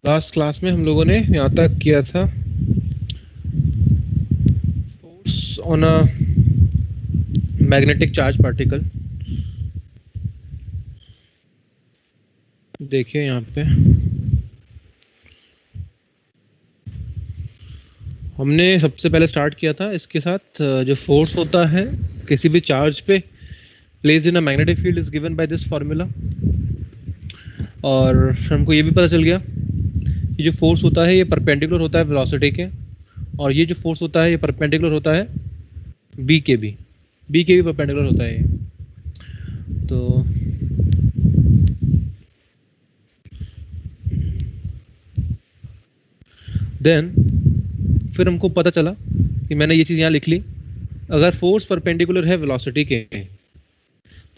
Last class में हम लोगों ने यहाँ तक किया था force on a magnetic charge particle. देखिए यहाँ पे हमने सबसे पहले स्टार्ट किया था इसके साथ जो फोर्स होता है किसी भी चार्ज पे place in a magnetic field is given by this formula. और हमको ये भी पता चल गया कि जो फोर्स होता है ये परपेंडिकुलर होता है वेलोसिटी के, और ये जो फोर्स होता है ये परपेंडिकुलर होता है बी के भी परपेंडिकुलर होता है ये। तो देन फिर हमको पता चला कि मैंने ये चीज़ यहाँ लिख ली, अगर फोर्स परपेंडिकुलर है वेलोसिटी के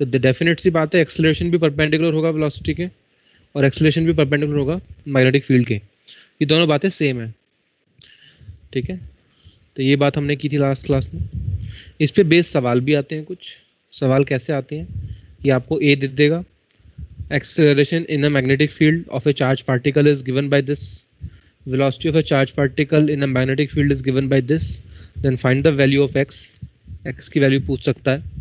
तो डेफिनेट सी बात है एक्सेलरेशन भी परपेंडिकुलर होगा वेलोसिटी के, और एक्सेलरेशन भी परपेंडिकुलर होगा मैग्नेटिक फील्ड के। ये दोनों बातें सेम है, ठीक है। तो ये बात हमने की थी लास्ट क्लास में। इस पे बेस सवाल भी आते हैं। कुछ सवाल कैसे आते हैं कि आपको ए दे देगा, acceleration in a magnetic field of a charged particle is given by this, velocity of a charged particle in a magnetic field is given by this, then find the value of x की value पूछ सकता है।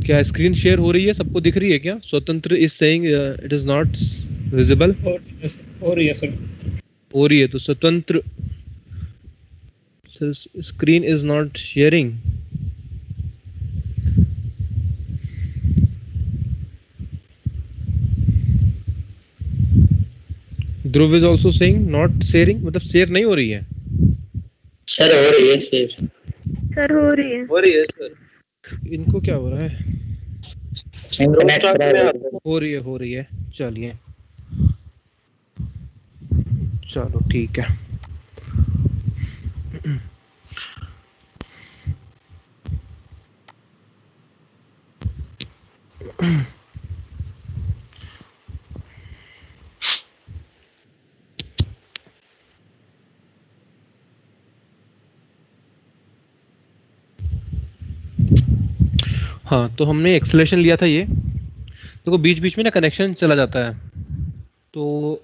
क्या screen share हो रही है, सबको दिख रही है क्या? स्वतंत्र is saying it is not visible. हो रही है सर। हो रही है तो स्वतंत्र screen is not sharing. Dhruv is also saying not sharing, मतलब शेयर नहीं हो रही है। सर हो रही है सर। सर हो रही है सर। इनको क्या हो रहा है? हो रही है। चलिए चलो ठीक है। हाँ, तो हमने एक्सेलरेशन लिया था ये। देखो बीच बीच में ना कनेक्शन चला जाता है, तो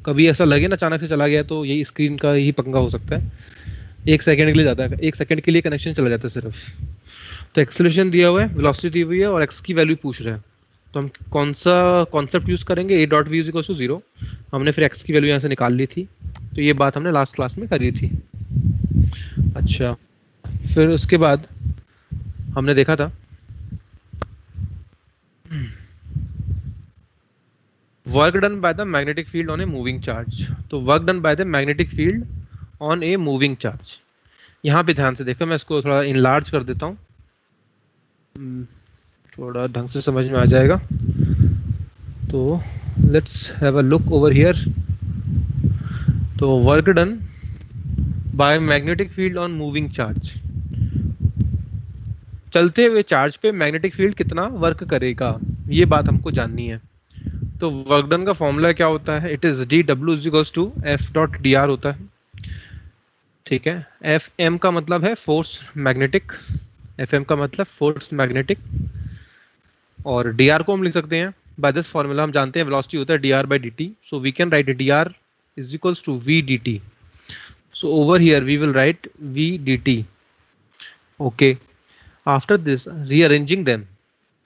कभी ऐसा लगे ना अचानक से चला गया, तो यही स्क्रीन का ही पंगा हो सकता है। 1 सेकंड के लिए जाता है, 1 सेकंड के लिए कनेक्शन चला जाता है सिर्फ। तो एक्सेलरेशन दिया हुआ है, वेलोसिटी दी हुई है और एक्स की वैल्यू पूछ रहा है, तो हम कौन सा कॉन्सेप्ट यूज करेंगे? A dot V is equal to 0। हमने फिर एक्स की वैल्यू यहाँ से निकाल ली थी, तो ये बात हमने लास्ट क्लास में करी थी। अच्छा, फिर उसके बाद हमने देखा था work done by the magnetic field on a moving charge. तो work done by the magnetic field on a moving charge, यहाँ पे ध्यान से देखो, मैं इसको थोड़ा इनलार्ज कर देता हूँ, थोड़ा ढंग से समझ में आ जाएगा। तो let's have a look over here. तो work done by magnetic field on moving charge, चलते हुए चार्ज पे मैग्नेटिक फील्ड कितना वर्क करेगा, ये बात हमको जाननी है। तो वर्क डन का फॉर्मूला क्या होता है? It is D W is equals to F dot D R होता है, ठीक है। एफ एम का मतलब है फोर्स मैग्नेटिक, एफ एम का मतलब फोर्स मैग्नेटिक, और डी आर को हम लिख सकते हैं बाय दिस फॉर्मूला। हम जानते हैं वेलोसिटी होता है D R by D T, so we can write D R is equals to V D T. So over here we will write V D T. Okay, after this rearranging them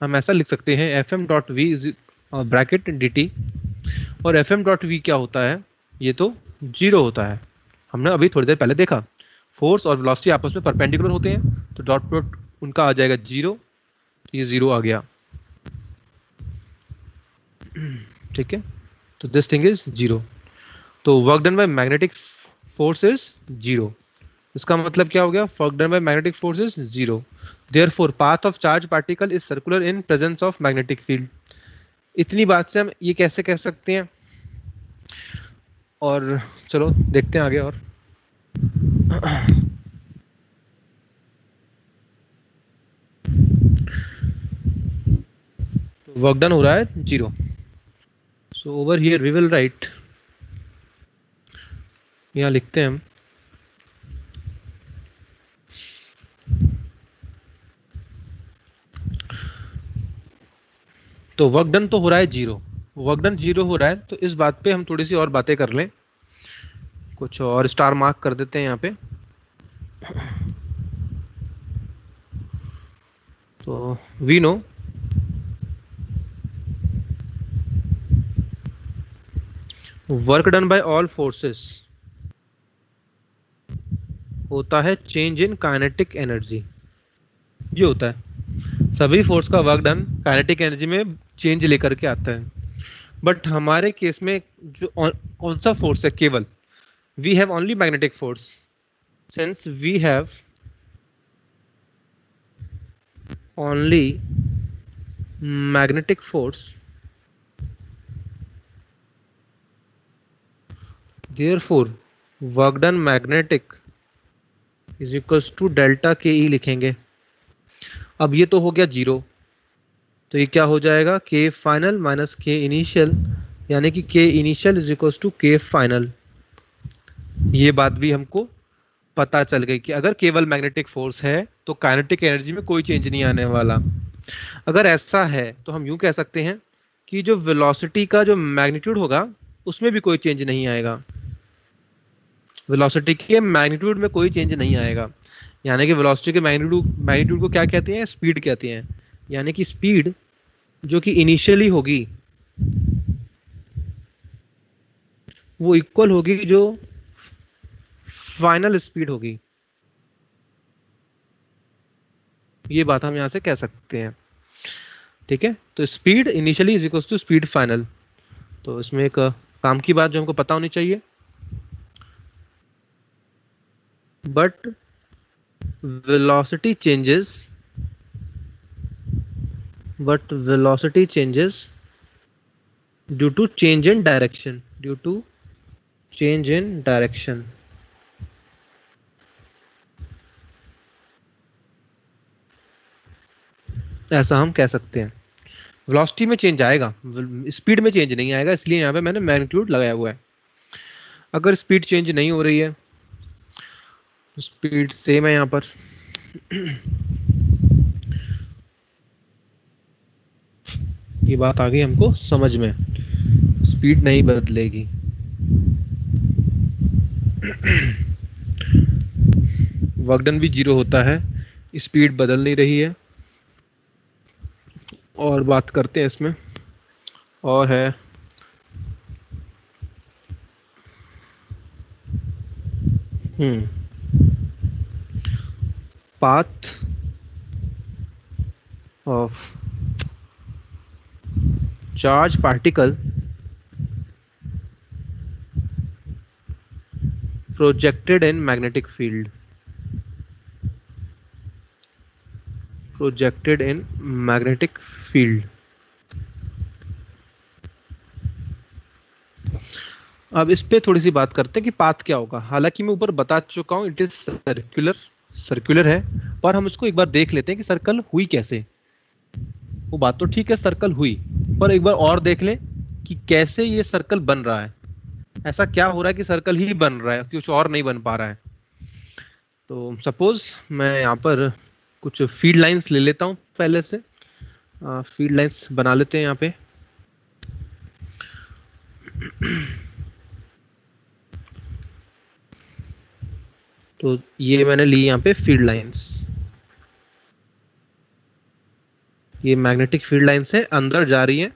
हम ऐसा लिख सकते हैं F M dot V is bracket D T, और F M dot V क्या होता है? ये तो जीरो होता है। हमने अभी थोड़ी देर पहले देखा फोर्स और वेलोसिटी आपस में परपेंडिकुलर होते हैं, तो डॉट प्रोडक्ट उनका आ जाएगा जीरो, तो ये जीरो आ गया, ठीक है। तो दिस थिंग इज जीरो, तो work done by magnetic force is zero. इसका मतलब क्या हो गया? Work done by magnetic force is zero, therefore path of charge particle is circular in presence of magnetic field. इतनी बात से हम ये कैसे कह सकते हैं? और चलो देखते हैं आगे। और वर्क डन हो रहा है zero, so over here we will write, यहाँ लिखते हैं हम तो वर्क डन तो हो रहा है जीरो, वर्क डन जीरो हो रहा है, तो इस बात पे हम थोड़ी सी और बातें कर लें, कुछ और स्टार मार्क कर देते हैं यहाँ पे। तो we know work done by all forces होता है चेंज इन काइनेटिक एनर्जी। ये होता है सभी फोर्स का वर्क डन काइनेटिक एनर्जी में चेंज लेकर के आता है। बट हमारे केस में जो कौन सा फोर्स है, केवल we have only magnetic force. Since we have only magnetic force, therefore work done magnetic is equals to delta K E लिखेंगे। अब ये तो हो गया जीरो, तो ये क्या हो जाएगा, के फाइनल माइनस के इनिशियल, यानी कि के इनिशियल इज इक्वल्स टू के फाइनल। ये बात भी हमको पता चल गई कि अगर केवल मैग्नेटिक फोर्स है तो काइनेटिक एनर्जी में कोई चेंज नहीं आने वाला। अगर ऐसा है तो हम यूं कह सकते हैं कि जो वेलोसिटी का जो मैग्नीट्यूड होगा उसमें भी कोई चेंज नहीं आएगा, वेलोसिटी के मैग्नीट्यूड में कोई चेंज नहीं आएगा। यानी कि वेलोसिटी के मैग्नीट्यूड को क्या कहते हैं, स्पीड कहते हैं। यानी कि स्पीड जो कि इनिशियली होगी वो इक्वल होगी जो फाइनल स्पीड होगी। ये बात हम यहां से कह सकते हैं, ठीक है। तो speed initially is equal to speed final. तो इसमें एक काम की बात जो हमको पता होनी चाहिए, but velocity changes due to change in direction, ऐसा हम कह सकते हैं। वेलोसिटी में चेंज आएगा, स्पीड में चेंज नहीं आएगा, इसलिए यहाँ पे मैंने मैग्नीट्यूड लगाया हुआ है। अगर स्पीड चेंज नहीं हो रही है, स्पीड सेम है यहाँ पर, ये बात आ गई हमको समझ में, स्पीड नहीं बदलेगी। वर्क डन भी जीरो होता है, स्पीड बदल नहीं रही है। और बात करते हैं इसमें, और है path of charge particle projected in magnetic field, अब इस पे थोड़ी सी बात करते हैं कि पाथ क्या होगा। हालांकि मैं ऊपर बता चुका हूं इट इज सर्कुलर है, पर हम इसको एक बार देख लेते हैं कि सर्कल हुई कैसे। वो बात तो ठीक है, सर्कल हुई, पर एक बार और देख लें कि कैसे ये सर्कल बन रहा है। ऐसा क्या हो रहा है कि सर्कल ही बन रहा है, कुछ और नहीं बन पा रहा है। तो सपोज मैं यहाँ पर कुछ फील्ड लाइंस ले लेता हूँ, पहले से फील्ड लाइंस बना लेते हैं यहाँ पे। तो ये मैंने ली यहाँ पे फील्ड लाइंस, ये मैग्नेटिक फील्ड लाइंस है, अंदर जा रही है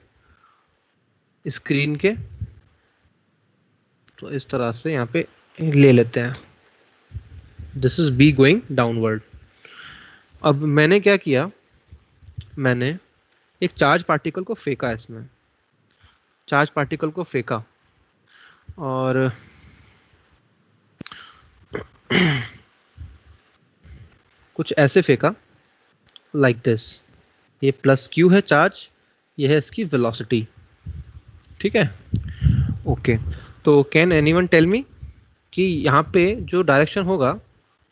स्क्रीन के। तो इस तरह से यहाँ पे ले लेते हैं, this is be going downward. अब मैंने क्या किया, मैंने एक चार्ज पार्टिकल को फेंका, इसमें चार्ज पार्टिकल को फेंका और कुछ ऐसे फेंका लाइक दिस। ये प्लस क्यू है चार्ज, ये है इसकी वेलोसिटी, ठीक है, ओके। तो कैन एनीवन टेल मी कि यहाँ पे जो डायरेक्शन होगा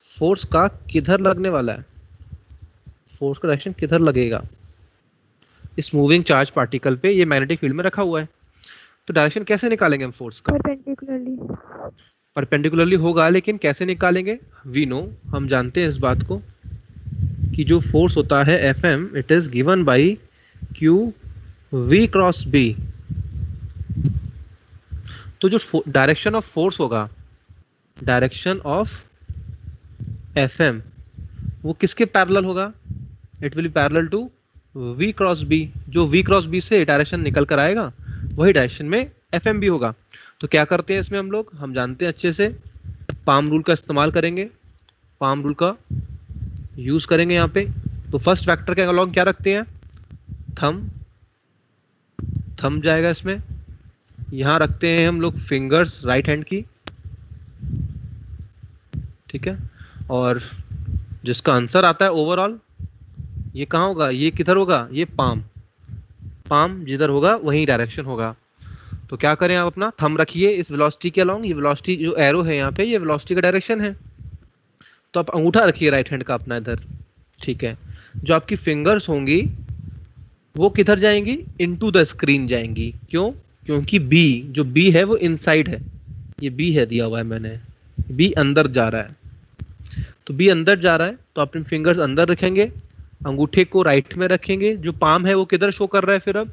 फोर्स का किधर लगने वाला है, फोर्स का डायरेक्शन किधर लगेगा इस मूविंग चार्ज पार्टिकल पे, ये मैग्नेटिक फील्ड में रखा हुआ है। तो डायरेक्शन कैसे निकालेंगे हम फोर्स का, परपेंडिकुलरली होगा, लेकिन कैसे निकालेंगे, वी नो, हम जानते हैं इस बात को कि जो फोर्स होता है Fm, it is given by Q V cross B, तो जो डायरेक्शन ऑफ फोर्स होगा, डायरेक्शन ऑफ FM, वो किसके पैरेलल होगा? It will be parallel to V cross B। जो V क्रॉस B से डायरेक्शन निकल कर आएगा वही डायरेक्शन में FM भी होगा। तो क्या करते हैं इसमें हम लोग, हम जानते हैं अच्छे से, पाम रूल का इस्तेमाल करेंगे, पाम रूल का यूज करेंगे यहाँ पे। तो फर्स्ट वेक्टर के अलॉन्ग क्या रखते हैं? थंब, थंब जाएगा इसमें। यहाँ रखते हैं हम लोग फिंगर्स राइट हैंड की, ठीक है। और जिसका आंसर आता है ओवरऑल, ये कहाँ होगा, ये किधर होगा? ये पाम, पाम जिधर होगा वही डायरेक्शन होगा। तो क्या करें, आप अपना थंब रखिए इस वेलोसिटी के अलॉन्ग, ये वेलोसिटी जो एरो है यहाँ पे, ये वेलोसिटी का डायरेक्शन है। तो आप अंगूठा रखिए राइट हैंड का अपना इधर, ठीक है। जो आपकी फिंगर्स होंगी वो किधर जाएंगी? इनटू द स्क्रीन जाएंगी। क्यों? क्योंकि बी, जो बी है वो इनसाइड है, ये बी है दिया हुआ है मैंने, बी अंदर जा रहा है। तो बी अंदर जा रहा है तो अपने फिंगर्स अंदर रखेंगे, अंगूठे को राइट में रखेंगे। जो पाम है वो किधर शो कर रहा है फिर? अब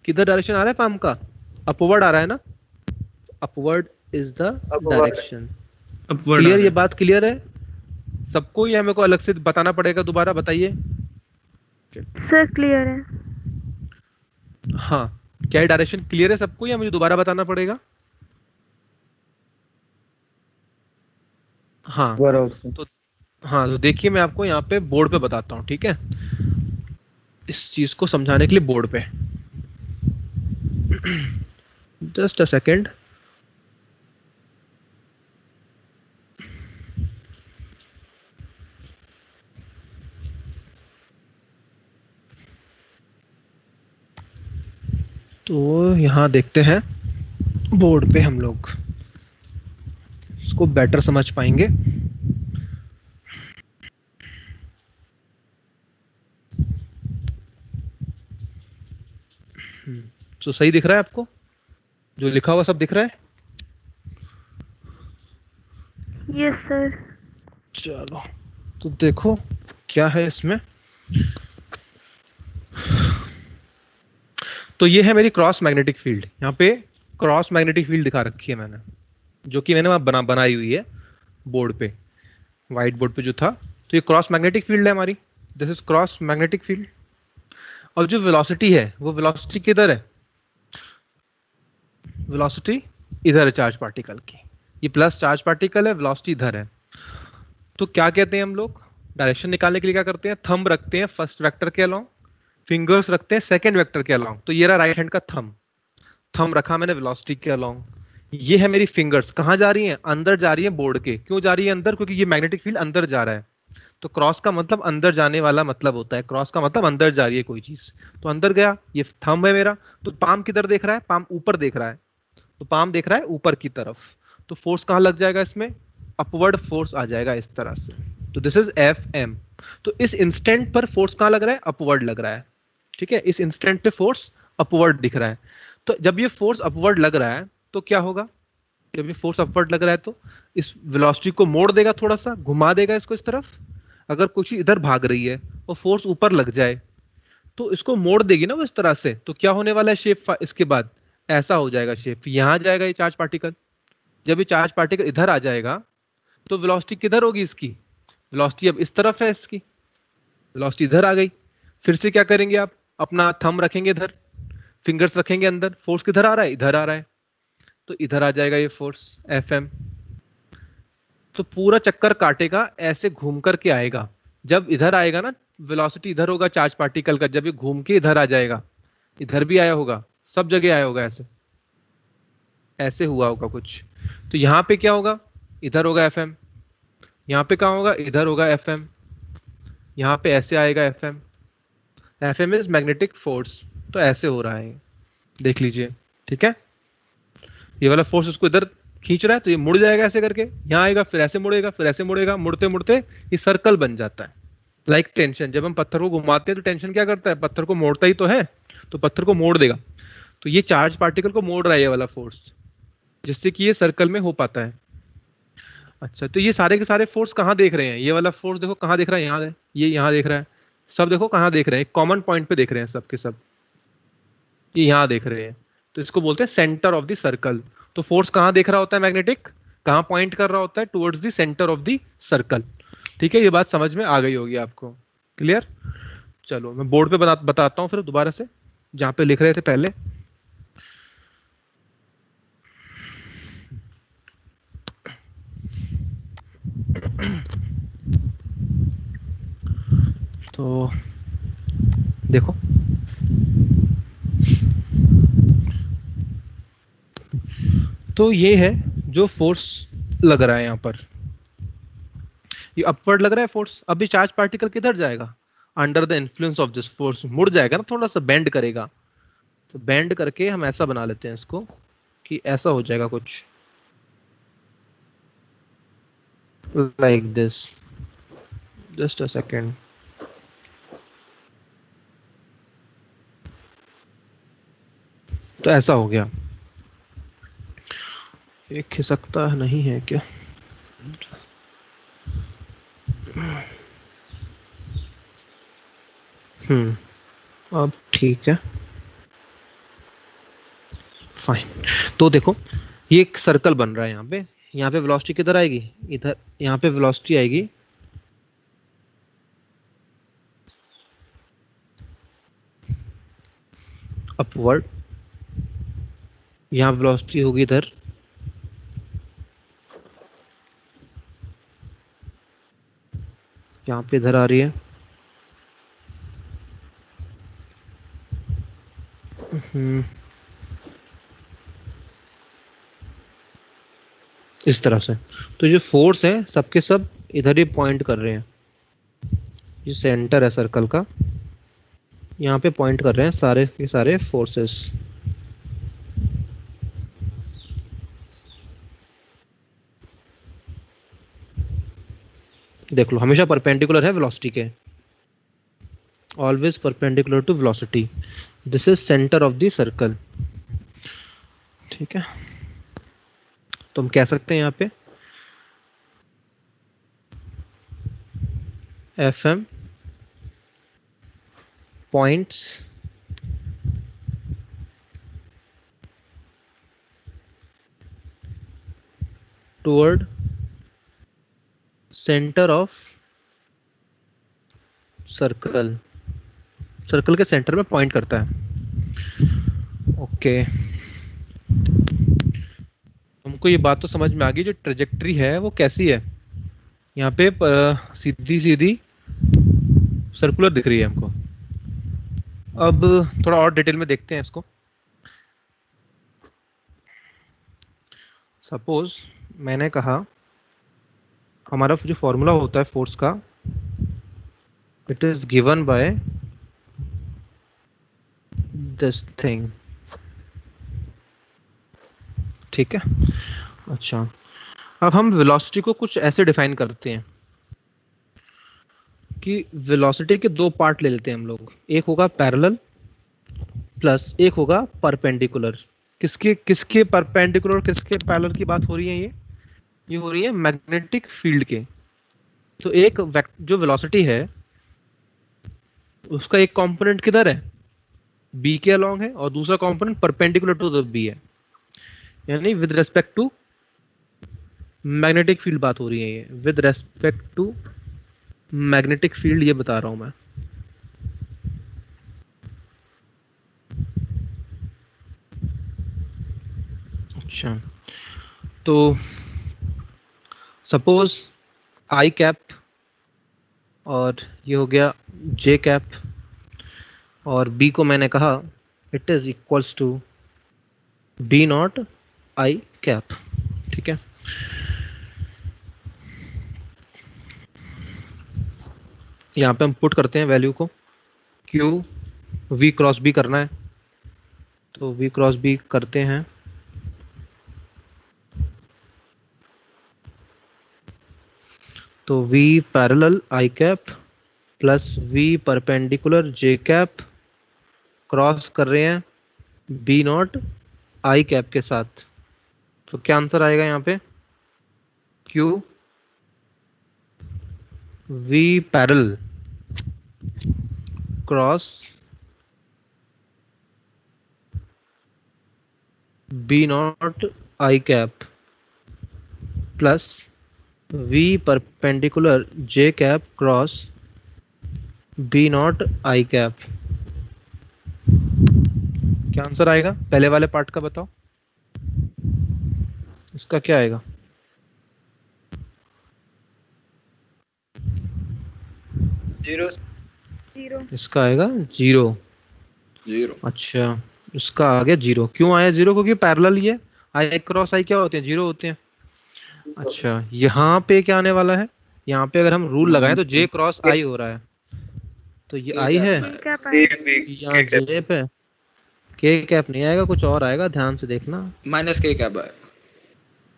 किधर डायरेक्शन आ रहा है पाम का? अपवर्ड आ रहा है ना, upward is the direction. Clear? ये बात क्लियर है सबको या मेरे को अलग से बताना पड़ेगा? दोबारा बताइए। सर क्लियर है। हाँ, क्या डायरेक्शन क्लियर है सबको या मुझे दोबारा बताना पड़ेगा? हाँ तो हाँ, तो देखिए मैं आपको यहाँ पे बोर्ड पे बताता हूँ, ठीक है, इस चीज को समझाने के लिए बोर्ड पे। Just a second. तो यहाँ देखते हैं बोर्ड पे, हम लोग इसको बेटर समझ पाएंगे। तो सही दिख रहा है आपको? जो लिखा हुआ सब दिख रहा है? Yes sir. चलो तो देखो क्या है इसमें। तो ये है मेरी क्रॉस मैग्नेटिक फील्ड। यहाँ पे क्रॉस मैग्नेटिक फील्ड दिखा रखी है मैंने, जो कि मैंने वहां बनाई हुई है बोर्ड पे, व्हाइट बोर्ड पे जो था। तो ये क्रॉस मैग्नेटिक फील्ड है हमारी, this is cross magnetic field. और जो वेलोसिटी है, वो वेलोसिटी किधर है? वेलोसिटी इधर है चार्ज पार्टिकल की, ये प्लस चार्ज पार्टिकल है, वेलोसिटी इधर है। तो क्या कहते हैं हम लोग, डायरेक्शन निकालने के लिए क्या करते हैं? थंब रखते हैं फर्स्ट वेक्टर के अलॉन्ग, फिंगर्स रखते हैं सेकंड वेक्टर के अलॉन्ग। तो ये रहा राइट हैंड का थंब, थंब रखा मैंने वेलोसिटी के अलॉन्ग। ये है मेरी फिंगर्स, कहाँ जा रही हैं? अंदर जा रही है बोर्ड के। क्यों जा रही है अंदर? क्योंकि ये मैग्नेटिक फील्ड अंदर जा रहा है। तो क्रॉस का मतलब अंदर जाने वाला मतलब होता है, क्रॉस का मतलब अंदर जा रही है कोई चीज। तो अंदर गया, ये थंब है मेरा। तो पाम किधर देख रहा है? पाम ऊपर देख रहा है, तो पाम देख रहा है ऊपर की तरफ। तो फोर्स कहाँ लग जाएगा इसमें? अपवर्ड फोर्स आ जाएगा इस तरह से। तो दिस इज एफ एम। तो इस इंस्टेंट पर फोर्स कहाँ लग रहा है? अपवर्ड लग रहा है, ठीक है। इस इंस्टेंट पे फोर्स अपवर्ड दिख रहा है। तो जब ये फोर्स अपवर्ड लग रहा है तो क्या होगा? जब ये फोर्स अपवर्ड लग रहा है तो इस वेलोसिटी को मोड़ देगा, थोड़ा सा घुमा देगा इसको इस तरफ। अगर कुछ इधर भाग रही है और फोर्स ऊपर लग जाए तो इसको मोड़ देगी ना वो इस तरह से। तो क्या होने वाला है शेप इसके बाद? ऐसा हो जाएगा शेप, यहां जाएगा ये चार्ज पार्टिकल। जब ये चार्ज पार्टिकल इधर आ जाएगा तो वेलोसिटी किधर होगी इसकी? वेलोसिटी अब इस तरफ है इसकी, वेलोसिटी इधर आ गई। फिर से क्या करेंगे आप? अपना थंब रखेंगे इधर, फिंगर्स रखेंगे अंदर, फोर्स किधर आ रहा है? इधर आ रहा है। तो इधर आ जाएगा ये फोर्स एफ एम। तो पूरा चक्कर काटेगा, ऐसे घूम करके आएगा। जब इधर आएगा ना, वेलोसिटी इधर होगा चार्ज पार्टिकल का, जब ये घूम के इधर आ जाएगा, इधर भी आया होगा, सब जगह आया होगा, ऐसे ऐसे हुआ होगा कुछ। तो यहाँ पे क्या होगा? इधर होगा एफ एम। यहाँ पे कहाँ होगा? इधर होगा एफ एम। यहाँ पे ऐसे आएगा F M. F M is magnetic force. तो ऐसे हो रहा है, देख लीजिए, ठीक है। ये वाला फोर्स उसको इधर खींच रहा है, तो ये मुड़ जाएगा ऐसे करके, यहाँ आएगा, फिर ऐसे मुड़ेगा, फिर ऐसे मुड़ेगा, मुड़ते मुड़ते ये सर्कल बन जाता है। लाइक टेंशन, जब हम पत्थर को घुमाते हैं तो टेंशन क्या करता है? पत्थर को मोड़ता ही तो है, तो पत्थर को मोड़ देगा। तो ये चार्ज पार्टिकल को मोड़ रहा है ये वाला फोर्स, जिससे कि ये सर्कल में हो पाता है। अच्छा, तो ये सारे के सारे फोर्स कहाँ देख रहे हैं? ये वाला फोर्स देखो कहाँ देख रहा है, यहाँ है, ये यहाँ देख रहा है, सब देखो कहाँ देख रहे हैं, एक कॉमन पॉइंट पे देख रहे हैं सब के सब। ये यहाँ देख रहे हैं, तो इसको बोलते हैं सेंटर ऑफ द सर्कल। तो फोर्स कहाँ देख रहा होता है मैग्नेटिक, कहाँ पॉइंट कर रहा होता है, towards the centre of the circle. ठीक है, ये बात समझ में आ गई होगी आपको, क्लियर। चलो मैं बोर्ड पे बताता हूँ फिर दोबारा से, जहाँ पे लिख रहे थे पहले। तो देखो, तो ये है जो फोर्स लग रहा है यहाँ पर, ये अपवर्ड लग रहा है फोर्स। अब ये चार्ज पार्टिकल किधर जाएगा, under the influence of this force मुड़ जाएगा ना, थोड़ा सा बेंड करेगा। तो बेंड करके हम ऐसा बना लेते हैं इसको कि ऐसा हो जाएगा कुछ like this. Just a second. तो ऐसा हो गया, ये खिसकता नहीं है क्या? अब ठीक है, फाइन। तो देखो, ये एक सर्कल बन रहा है यहाँ पे वेलोसिटी किधर आएगी, इधर यहाँ पे वेलोसिटी आएगी अपवर्ड, यहाँ वेलोसिटी होगी इधर, यहाँ पे इधर आ रही है। हम्म, इस तरह से। तो जो फोर्स है सबके सब इधर ही पॉइंट कर रहे हैं, जो सेंटर है सर्कल का, यहाँ पे पॉइंट कर रहे हैं सारे के सारे फोर्सेस। देख लो, हमेशा परपेंडिकुलर है वेलोसिटी के, always perpendicular to velocity. This is centre of the circle. ठीक है, तो हम कह सकते हैं यहाँ पे F M points toward centre of circle, circle के सेंटर में पॉइंट करता है। ओके, हमको ये बात तो समझ में आ गई, जो ट्रेजेक्ट्री है वो कैसी है, यहाँ पे सीधी सीधी सर्कुलर दिख रही है हमको। अब थोड़ा और डिटेल में देखते हैं इसको। सपोज मैंने कहा हमारा जो फॉर्मूला होता है फोर्स का, it is given by this thing. ठीक है, अच्छा, अब हम वेलोसिटी को कुछ ऐसे डिफाइन करते हैं कि वेलोसिटी के दो पार्ट ले लेते हैं हम लोग, एक होगा पैरेलल प्लस एक होगा परपेंडिकुलर। किसके किसके परपेंडिकुलर और किसके पैरेलल की बात हो रही है, ये हो रही है मैग्नेटिक फील्ड के। तो एक जो वेलोसिटी है उसका एक कंपोनेंट किधर है, बी के अलोंग है, और दूसरा component perpendicular to the B है, यानी with respect to magnetic field बात हो रही है, ये with respect to magnetic field ये बता रहा हूं मैं। अच्छा, तो सपोज आई कैप और ये हो गया जे कैप, और बी को मैंने कहा it is equals to B naught I cap. ठीक है, यहाँ पे हम पुट करते हैं वैल्यू को, क्यू वी क्रॉस बी करना है, तो वी क्रॉस बी करते हैं। तो V parallel I cap plus V perpendicular J cap cross कर रहे हैं बी नॉट आई कैप के साथ। तो क्या आंसर आएगा यहाँ पे, Q V parallel cross B naught I cap plus V perpendicular J cap cross B naught I cap. क्या आंसर आएगा? पहले वाले पार्ट का बताओ, इसका क्या आएगा? जीरो। जीरो। इसका आएगा जीरो। जीरो। अच्छा, इसका आ गया जीरो। क्यों आया जीरो? क्योंकि पैरेलल ही है। आई क्रॉस आई क्या होते हैं? जीरो होते हैं। अच्छा, यहाँ पे क्या आने वाला है? यहाँ पे अगर हम रूल लगाएं तो जे क्रॉस आई हो रहा है, तो ये आई है, के कैप आएगा। यहाँ जे पे के कैप नहीं आएगा, कुछ और आएगा, ध्यान से देखना। माइनस के कैप है।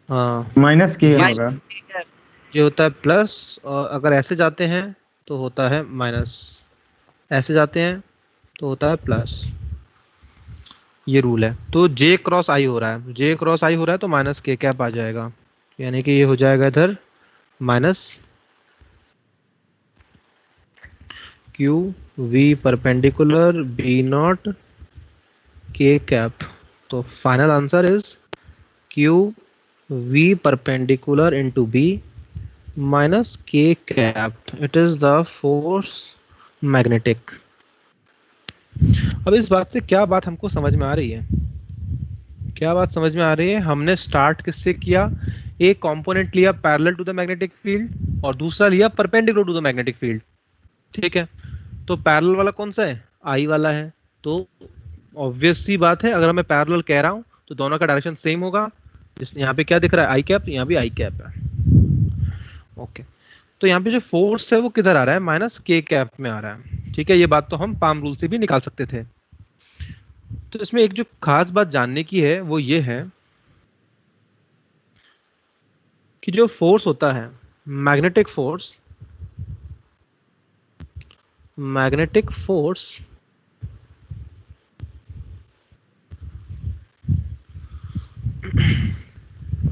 हाँ, माइनस के ये होगा। ये होता है प्लस, और अगर ऐसे जाते हैं तो होता है माइनस, ऐसे जाते हैं तो होता है प्लस। ये रूल है। तो जे क्रॉस आई हो रहा है, जे क्रॉस आई हो रहा है तो माइनस के कैप आ जाएगा, यानी कि ये हो जाएगा इधर minus Q V perpendicular B naught K cap. तो final answer is Q V perpendicular into B minus K cap. It is the force magnetic. अब इस बात से क्या बात हमको समझ में आ रही है? क्या बात समझ में आ रही है? हमने स्टार्ट किससे किया? एक कंपोनेंट लिया parallel to the magnetic field और दूसरा लिया perpendicular to the magnetic field. ठीक है, तो पैरेलल वाला कौन सा है? आई वाला है। तो ऑब्वियस सी बात है, अगर मैं पैरेलल कह रहा हूं तो दोनों का डायरेक्शन सेम होगा। यहाँ पे क्या दिख रहा है? आई कैप, यहाँ भी आई कैप है। ओके, तो यहाँ पे जो फोर्स है वो किधर आ रहा है? माइनस के कैप में आ रहा है। ठीक है, ये बात तो हम पाम रूल से भी निकाल सकते थे। तो इसमें एक जो खास बात जानने की है वो ये है कि जो फोर्स होता है magnetic force, magnetic force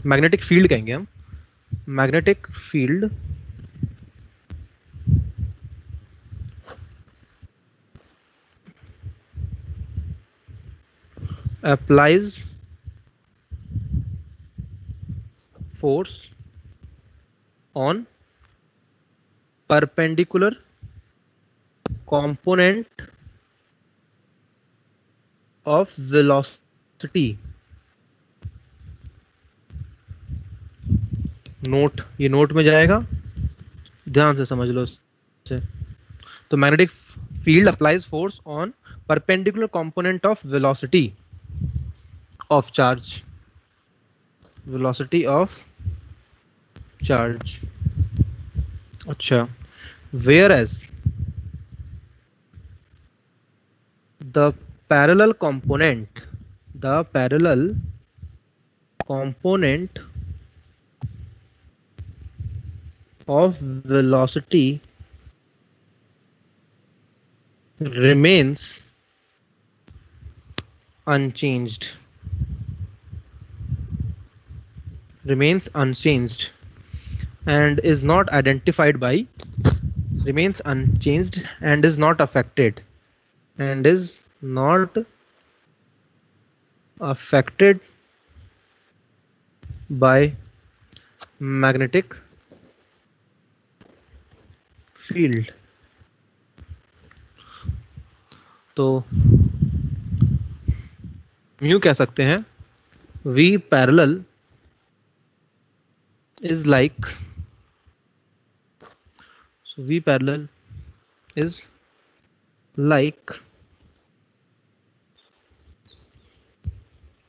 magnetic field कहेंगे हम, magnetic field applies force on perpendicular component of velocity। Note, ये नोट में जाएगा, ध्यान से समझ लो इसे। तो magnetic field applies force on perpendicular component of velocity of charge, velocity of charge. अच्छा, whereas the parallel component, the parallel component of velocity remains unchanged, remains unchanged and is not identified by, remains unchanged and is not affected, and is not affected by magnetic field। तो यूं कह सकते हैं V parallel is like, so V parallel is like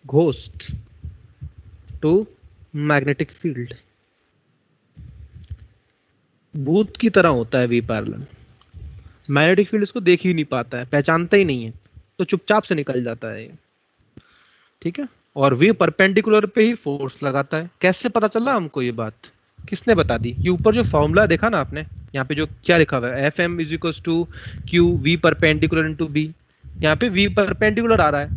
ghost to magnetic field। भूत की तरह होता है V पैरेलल। मैग्नेटिक फील्ड इसको देख ही नहीं पाता है, पहचानता ही नहीं है, तो चुपचाप से निकल जाता है ये। ठीक है, और V परपेंडिकुलर पे ही फोर्स लगाता है। कैसे पता चला हमको ये बात? किसने बता दी? ये ऊपर जो फॉर्मूला देखा ना आपने, यहाँ पे जो क्या लिखा हुआ है, Fm is equal to Q V perpendicular into B. यहाँ पे V परपेंडिकुलर आ रहा है,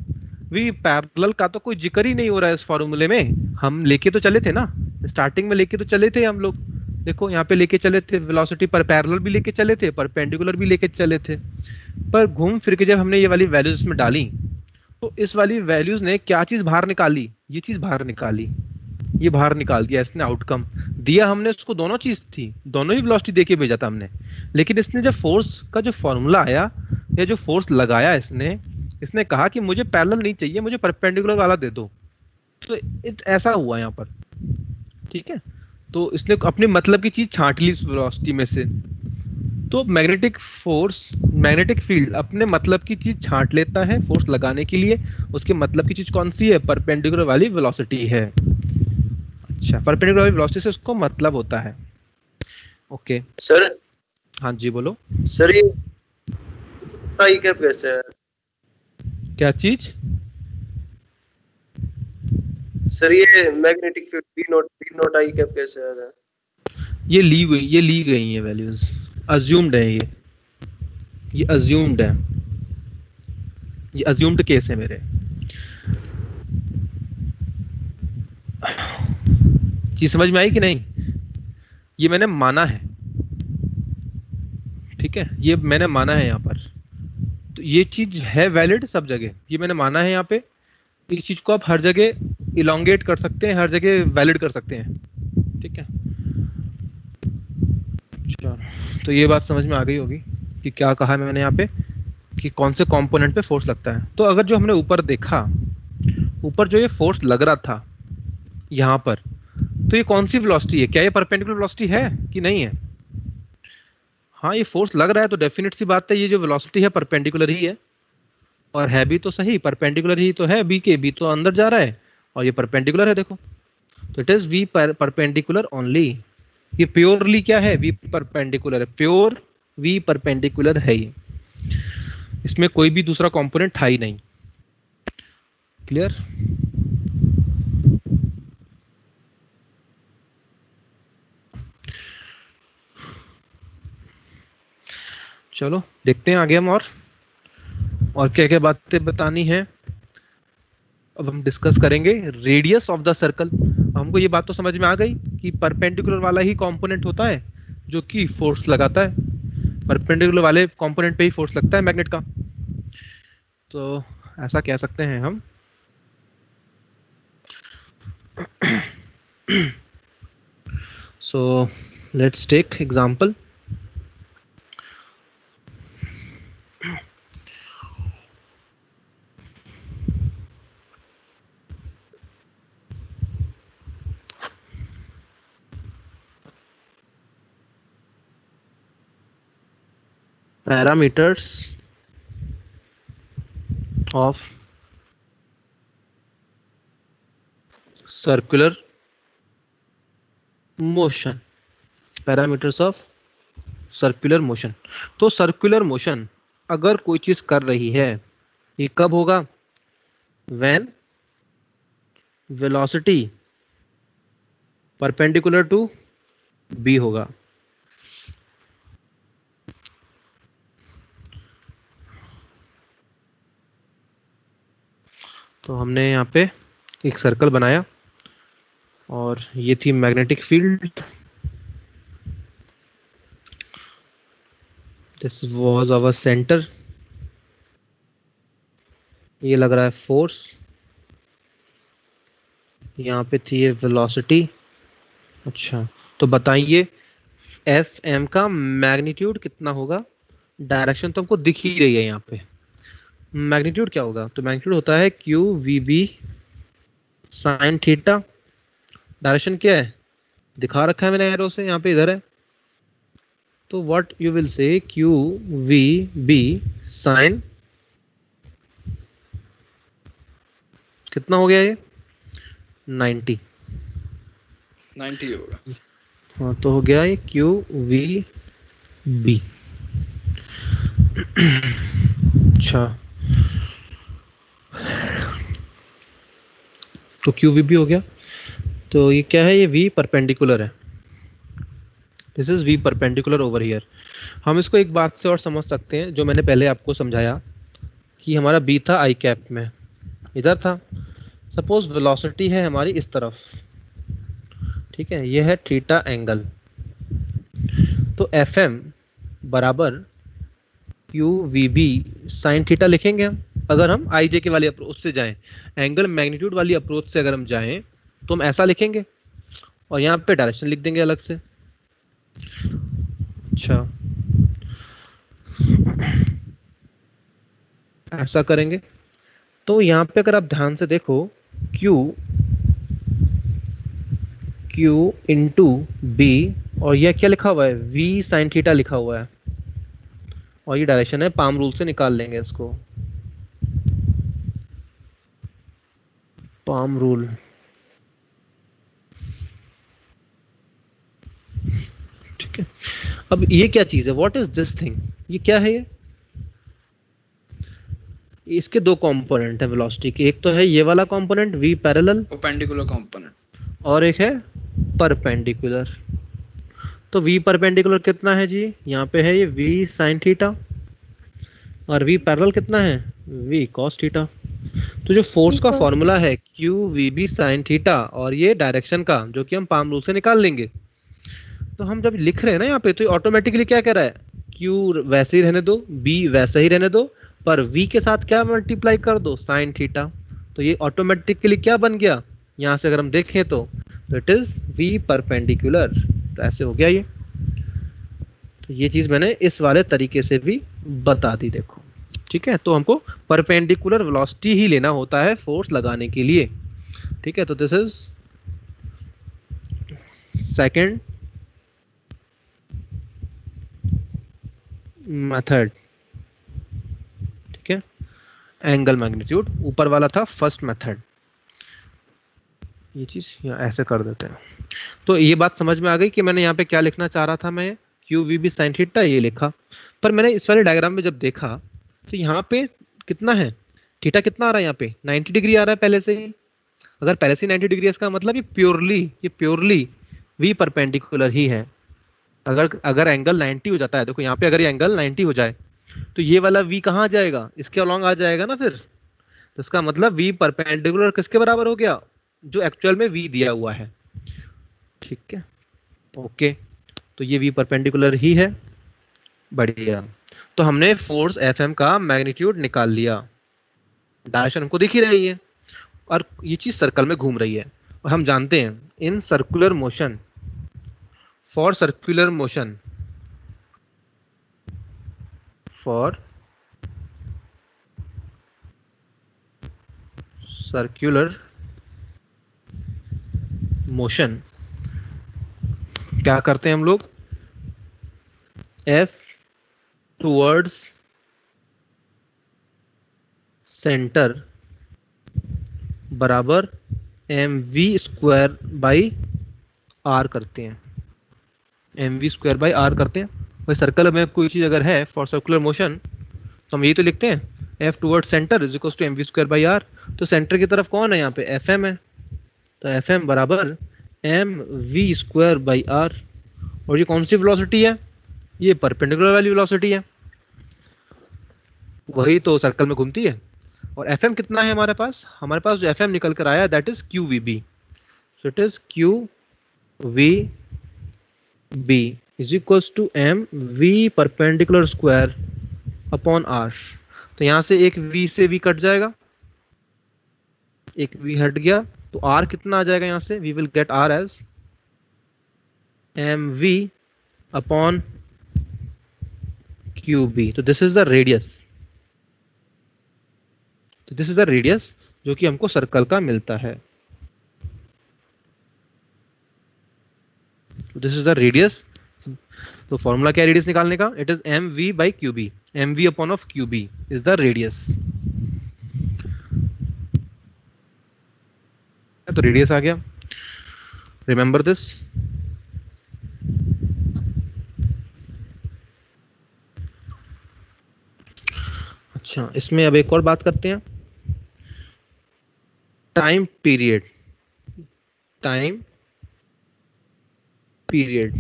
V पैरेलल का तो कोई जिक्र ही नहीं हो रहा है इस फॉर्मूले में। हम लेके तो चले थे ना, स्टार्टिंग में लेके तो चले थे हम लोग। देखो यहाँ पे लेके चले थे, वेलोसिटी पर पैरेलल भी लेके चले थे, परपेंडिकुलर भी लेके चले थे, पर घूम फिर के जब हमने ये वाली वैल्यूज में डाली तो इस वाली वैल्यूज ने क्या चीज बाहर निकाली, ये चीज बाहर निकाली, ये बाहर निकाल दिया इसने आउटकम दिया। हमने उसको दोनों चीज थी, दोनों ही वेलोसिटी देके भेजा था हमने, लेकिन इसने जब फोर्स का जो फॉर्मूला आया या जो फोर्स लगाया इसने कहा कि मुझे पैरेलल नहीं चाहिए, मुझे परपेंडिकुलर वाला दे दो। तो ऐसा हुआ यहाँ पर, ठीक है। तो इसने अपने मतलब की चीज छांट ली उस वेलोसिटी में से। तो मैग्नेटिक फोर्स, मैग्नेटिक फील्ड अपने मतलब की चीज छांट लेता है फोर्स लगाने के लिए। उसके मतलब की चीज कौन सी है? परपेंडिकुलर वाली वेलोसिटी है। अच्छा, परपेंडिकुलर वाली वेलोसिटी से उसको मतलब होता है। Okay sir. हाँ जी बोलो। सर ये आई कैप कैसे है? क्या चीज? सर ये magnetic field B naught I cap कैसे है? ये ली गई है वैल्यूज, अज्यूम्ड है ये अज्यूम्ड है, ये अज्यूम्ड केस है मेरे। चीज समझ में आई कि नहीं? ये मैंने माना है, ठीक है, ये मैंने माना है यहाँ पर। तो ये चीज है वैलिड सब जगह, ये मैंने माना है यहाँ पे। इस चीज को आप हर जगह इलोंगेट कर सकते हैं, हर जगह वैलिड कर सकते हैं, ठीक है। चलो, तो ये बात समझ में आ गई होगी कि क्या कहा है मैंने यहाँ पे, कि कौन से कंपोनेंट पे फोर्स लगता है। तो अगर जो हमने ऊपर देखा, ऊपर जो ये फोर्स लग रहा था यहाँ पर, तो ये कौन सी वेलोसिटी है? क्या ये परपेंडिकुलर वेलोसिटी है कि नहीं है? हाँ, ये फोर्स लग रहा है तो डेफिनेट सी बात है ये जो वेलोसिटी है परपेंडिकुलर ही है, और है भी तो सही, परपेंडिकुलर ही तो है बी के, बी तो अंदर जा रहा है और ये परपेंडिकुलर है, देखो। तो it is V perpendicular only. ये प्योरली क्या है? वी परपेंडिकुलर है, प्योर वी परपेंडिकुलर है ये, इसमें कोई भी दूसरा कंपोनेंट था ही नहीं। क्लियर? चलो देखते हैं आगे हम और क्या क्या बातें बतानी है। अब हम डिस्कस करेंगे रेडियस ऑफ द सर्कल। हमको ये बात तो समझ में आ गई कि परपेंडिकुलर वाला ही कंपोनेंट होता है जो कि फोर्स लगाता है, परपेंडिकुलर वाले कंपोनेंट पे ही फोर्स लगता है मैग्नेट का। तो ऐसा कह सकते हैं हम। So let's take example. Parameters of circular motion, parameters of circular motion. तो सर्कुलर मोशन अगर कोई चीज कर रही है, ये कब होगा? When velocity perpendicular to B होगा। तो हमने यहाँ पे एक सर्कल बनाया और ये थी magnetic field, this was our centre, ये लग रहा है फोर्स, यहाँ पे थी ये वेलोसिटी। अच्छा, तो बताइए एफ एम का मैग्नीट्यूड कितना होगा? डायरेक्शन तो हमको दिख ही रही है यहाँ पे, मैग्नीट्यूड क्या होगा? तो मैग्नीट्यूड होता है Q V B sine theta. डायरेक्शन क्या है? दिखा रखा है मैंने एरो से, यहाँ पे इधर है। तो what you will say Q V B sine कितना हो गया ये? 90 होगा। हाँ, तो हो गया ये क्यू वी बी। अच्छा, तो क्यू वी बी हो गया। तो ये क्या है? ये वी परपेंडिकुलर है, this is V perpendicular over here. हम इसको एक बात से और समझ सकते हैं जो मैंने पहले आपको समझाया कि हमारा बी था आई कैप में, इधर था। सपोज वेलोसिटी है हमारी इस तरफ, ठीक है, ये है थीटा एंगल। तो एफ एम बराबर Q V B sine theta लिखेंगे हम। अगर हम आई जे के वाली अप्रोच से जाएं, एंगल मैग्नीट्यूड वाली अप्रोच से अगर हम जाएं तो हम ऐसा लिखेंगे और यहाँ पे डायरेक्शन लिख देंगे अलग से। अच्छा, ऐसा करेंगे तो यहाँ पे अगर आप ध्यान से देखो Q इंटू बी, और यह क्या लिखा हुआ है, V साइन थीटा लिखा हुआ है, और ये डायरेक्शन है, पाम रूल से निकाल लेंगे इसको, पाम रूल। ठीक है, अब ये क्या चीज है, व्हाट इज दिस थिंग, ये क्या है, ये इसके दो कंपोनेंट है वेलोसिटी के, एक तो है ये वाला component v parallel, perpendicular component, और एक है परपेंडिकुलर। तो v परपेंडिकुलर कितना है जी, यहाँ पे है ये v साइन थीटा, और v पैरेलल कितना है, v cos थीटा। तो जो फोर्स का फॉर्मूला है q v b sine theta, और ये डायरेक्शन का जो कि हम पाम रूल से निकाल लेंगे, तो हम जब लिख रहे हैं ना यहाँ पे, तो ऑटोमेटिकली क्या कह रहा है, q वैसे ही रहने दो, b वैसे ही रहने दो, पर v के साथ क्या मल्टीप्लाई कर दो, साइन थीटा। तो ये ऑटोमेटिकली क्या बन गया, यहाँ से अगर हम देखें तो इट इज v परपेंडिकुलर। तो ऐसे हो गया ये। तो ये चीज मैंने इस वाले तरीके से भी बता दी, देखो। ठीक है, तो हमको परपेंडिकुलर वेलोसिटी ही लेना होता है फोर्स लगाने के लिए। ठीक है, तो दिस इज सेकंड मेथड। ठीक है, एंगल मैग्नीट्यूड, ऊपर वाला था फर्स्ट मेथड। ये चीज यहाँ ऐसे कर देते हैं। तो ये बात समझ में आ गई कि मैंने यहाँ पे क्या लिखना चाह रहा था, मैं Q V B sine theta ये लिखा, पर मैंने इस वाले डायग्राम में जब देखा तो यहाँ पे कितना है, थीटा कितना आ रहा है, यहाँ पे 90 डिग्री आ रहा है पहले से ही। अगर पहले से 90 डिग्री, इसका मतलब ये प्योरली वी परपेंडिकुलर ही है। अगर एंगल 90 हो जाता है, देखो यहाँ पे अगर ये एंगल 90 हो जाए तो ये वाला v कहाँ आ जाएगा, इसके अलोंग आ जाएगा ना फिर। तो इसका मतलब v परपेंडिकुलर किसके बराबर हो गया, जो एक्चुअल में v दिया हुआ है। ठीक है, ओके, तो ये v परपेंडिकुलर ही है, बढ़िया। तो हमने फोर्स Fm का मैग्नीट्यूड निकाल लिया, डायरेक्शन हमको दिख ही रही है, और ये चीज सर्कल में घूम रही है, और हम जानते हैं in circular motion, for circular motion, for circular motion क्या करते हैं हम लोग, F टूवर्ड्स सेंटर बराबर mv स्क्वायर बाई r करते हैं, mv स्क्वायर बाई r करते हैं। भाई सर्कल में कोई चीज अगर है फॉर सर्कुलर मोशन तो हम यही तो लिखते हैं, F towards centre is equal to mv square by r। तो सेंटर की तरफ कौन है, यहाँ पे Fm है, तो Fm बराबर mv स्क्वायर बाई r। और ये कौन सी वेलोसिटी है, ये परपेंडिकुलर वाली वेलोसिटी है, वही तो सर्कल में घूमती है। और Fm कितना है हमारे पास जो Fm निकल कर आया that is QVB। So it is QVB is equals to mv perpendicular square upon r। तो यहां से एक v से v कट जाएगा, एक v हट गया, तो r कितना आ जाएगा, यहां से we will get r as mv upon QB। तो दिस इज द रेडियस, तो दिस इज द रेडियस जो कि हमको सर्कल का मिलता है। This is the radius. तो फॉर्मूला क्या है रेडियस निकालने का, it is mv by QB, mv upon of QB is the radius. तो रेडियस आ गया, रिमेंबर दिस। अच्छा, इसमें अब एक और बात करते हैं, time period. Time period,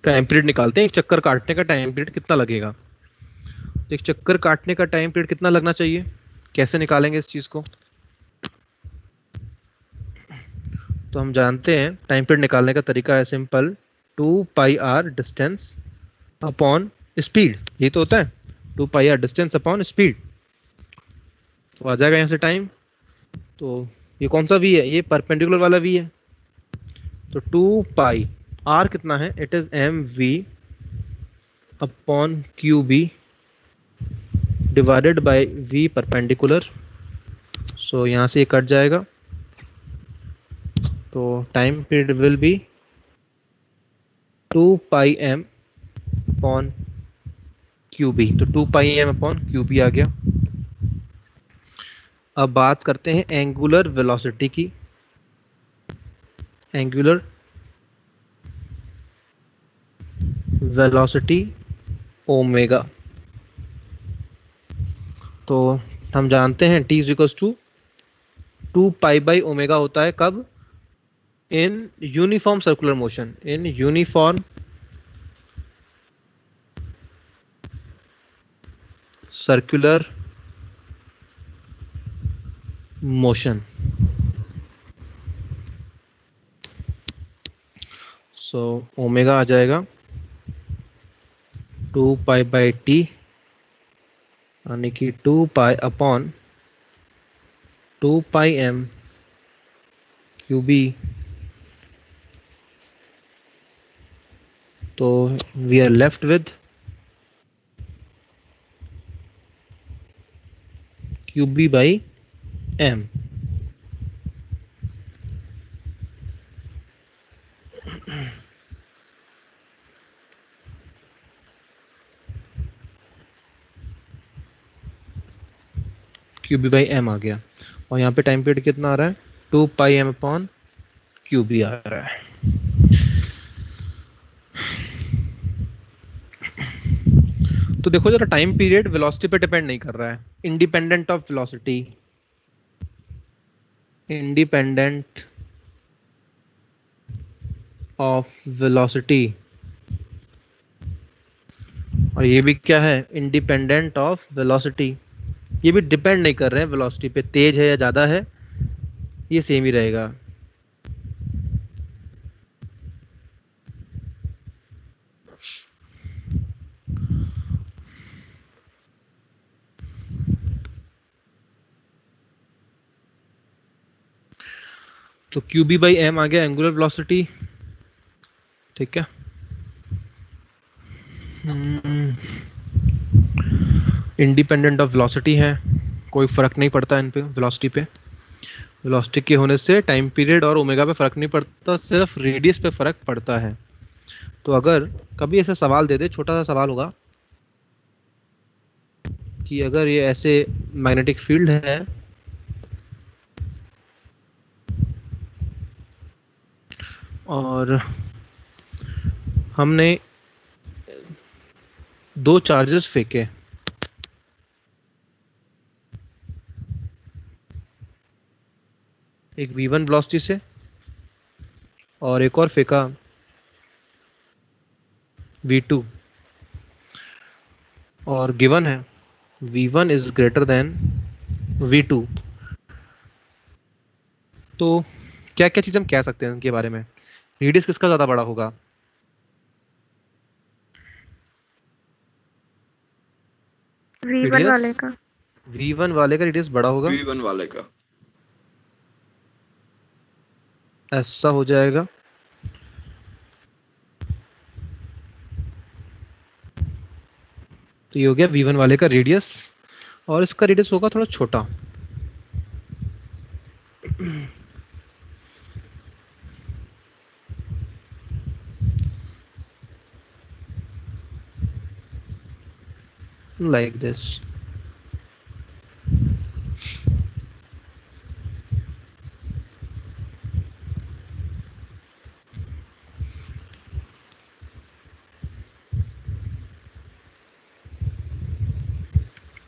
time period निकालते हैं, एक चक्कर काटने का टाइम पीरियड कितना लगेगा। तो एक चक्कर काटने का टाइम पीरियड कितना लगना चाहिए, कैसे निकालेंगे इस चीज को। तो हम जानते हैं टाइम पीरियड निकालने का तरीका है सिंपल, 2 पाई r डिस्टेंस अपॉन स्पीड, ये तो होता है 2 पाई आर डिस्टेंस अपॉन स्पीड। तो आ जाएगा यहाँ से टाइम। तो ये कौन सा v है, ये परपेंडिकुलर वाला v है। तो 2 पाई r कितना है, it is M V upon Q B divided by v perpendicular. So यहाँ से ये कट जाएगा। तो time period will be 2 pi m upon Q B. तो 2 pi m upon Q B आ गया। अब बात करते हैं एंगुलर वेलोसिटी की। Angular velocity omega. तो हम जानते हैं t is equals to 2 pi by omega होता है कब, in uniform circular motion. In uniform circular motion. So omega आ जाएगा 2 पाई बाई टी, यानी कि 2 pi upon 2 pi M Q B. तो we are left with Q B by M. Q B by M आ गया। और यहाँ पे टाइम पीरियड कितना आ रहा है, 2 pi M upon Q B आ रहा है। तो देखो जरा, टाइम पीरियड वेलोसिटी पे डिपेंड नहीं कर रहा है, independent of velocity. Independent of velocity. और ये भी क्या है, इंडिपेंडेंट ऑफ वेलोसिटी। ये भी डिपेंड नहीं कर रहे हैं वेलोसिटी पे, तेज है या ज्यादा है, ये सेम ही रहेगा। तो क्यू बी बाई एम आ गया एंगुलर वेलोसिटी। ठीक है। इंडिपेंडेंट ऑफ वेलोसिटी है, कोई फर्क नहीं पड़ता इन पे वेलोसिटी पे। वेलोसिटी के होने से टाइम पीरियड और ओमेगा पे फर्क नहीं पड़ता, सिर्फ रेडियस पे फर्क पड़ता है। तो अगर कभी ऐसा सवाल दे दे, छोटा सा सवाल होगा कि अगर ये ऐसे मैग्नेटिक फील्ड है और हमने 2 चार्जेस फेंके, एक v1 वेलोसिटी से और एक और फेंका v2, और गिवन है v1 is greater then v2, तो क्या क्या चीज हम कह सकते हैं इनके बारे में। रेडियस किसका ज्यादा बड़ा होगा, V1 वाले का। v1 वाले का रेडियस बड़ा होगा, V1 वाले का। ऐसा हो जाएगा। तो ये हो गया v1 वाले का रेडियस, और इसका रेडियस होगा थोड़ा छोटा। like this।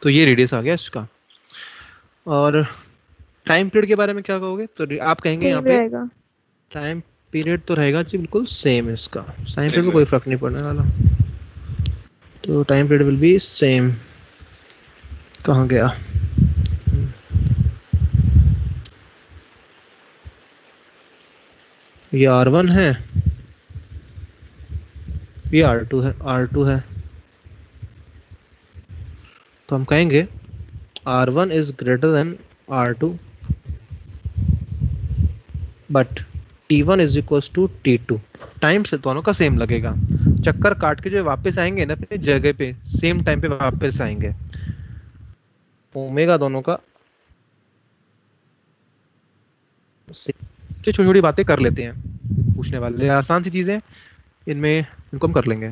तो ये रेडियस आ गया इसका। और टाइम पीरियड के बारे में क्या कहोगे, तो आप कहेंगे यहाँ सेम पे रहेगा। टाइम पीरियड तो रहेगा जी बिल्कुल सेम, इसका टाइम पीरियड में कोई फर्क नहीं पड़ने वाला। तो time period will B same. कहाँ गया, ये R1 है ये R2 है, R2 है, तो हम कहेंगे R1 is greater than R2 but T1 is equal to T2। Time से दोनों का सेम लगेगा, चक्कर काट के जो वापस आएंगे ना अपनी जगह पे, सेम टाइम पे वापस आएंगे। ओमेगा दोनों का छोटी छोटी बातें कर लेते हैं, पूछने वाले आसान सी चीजें इनमें, इनको हम कर लेंगे।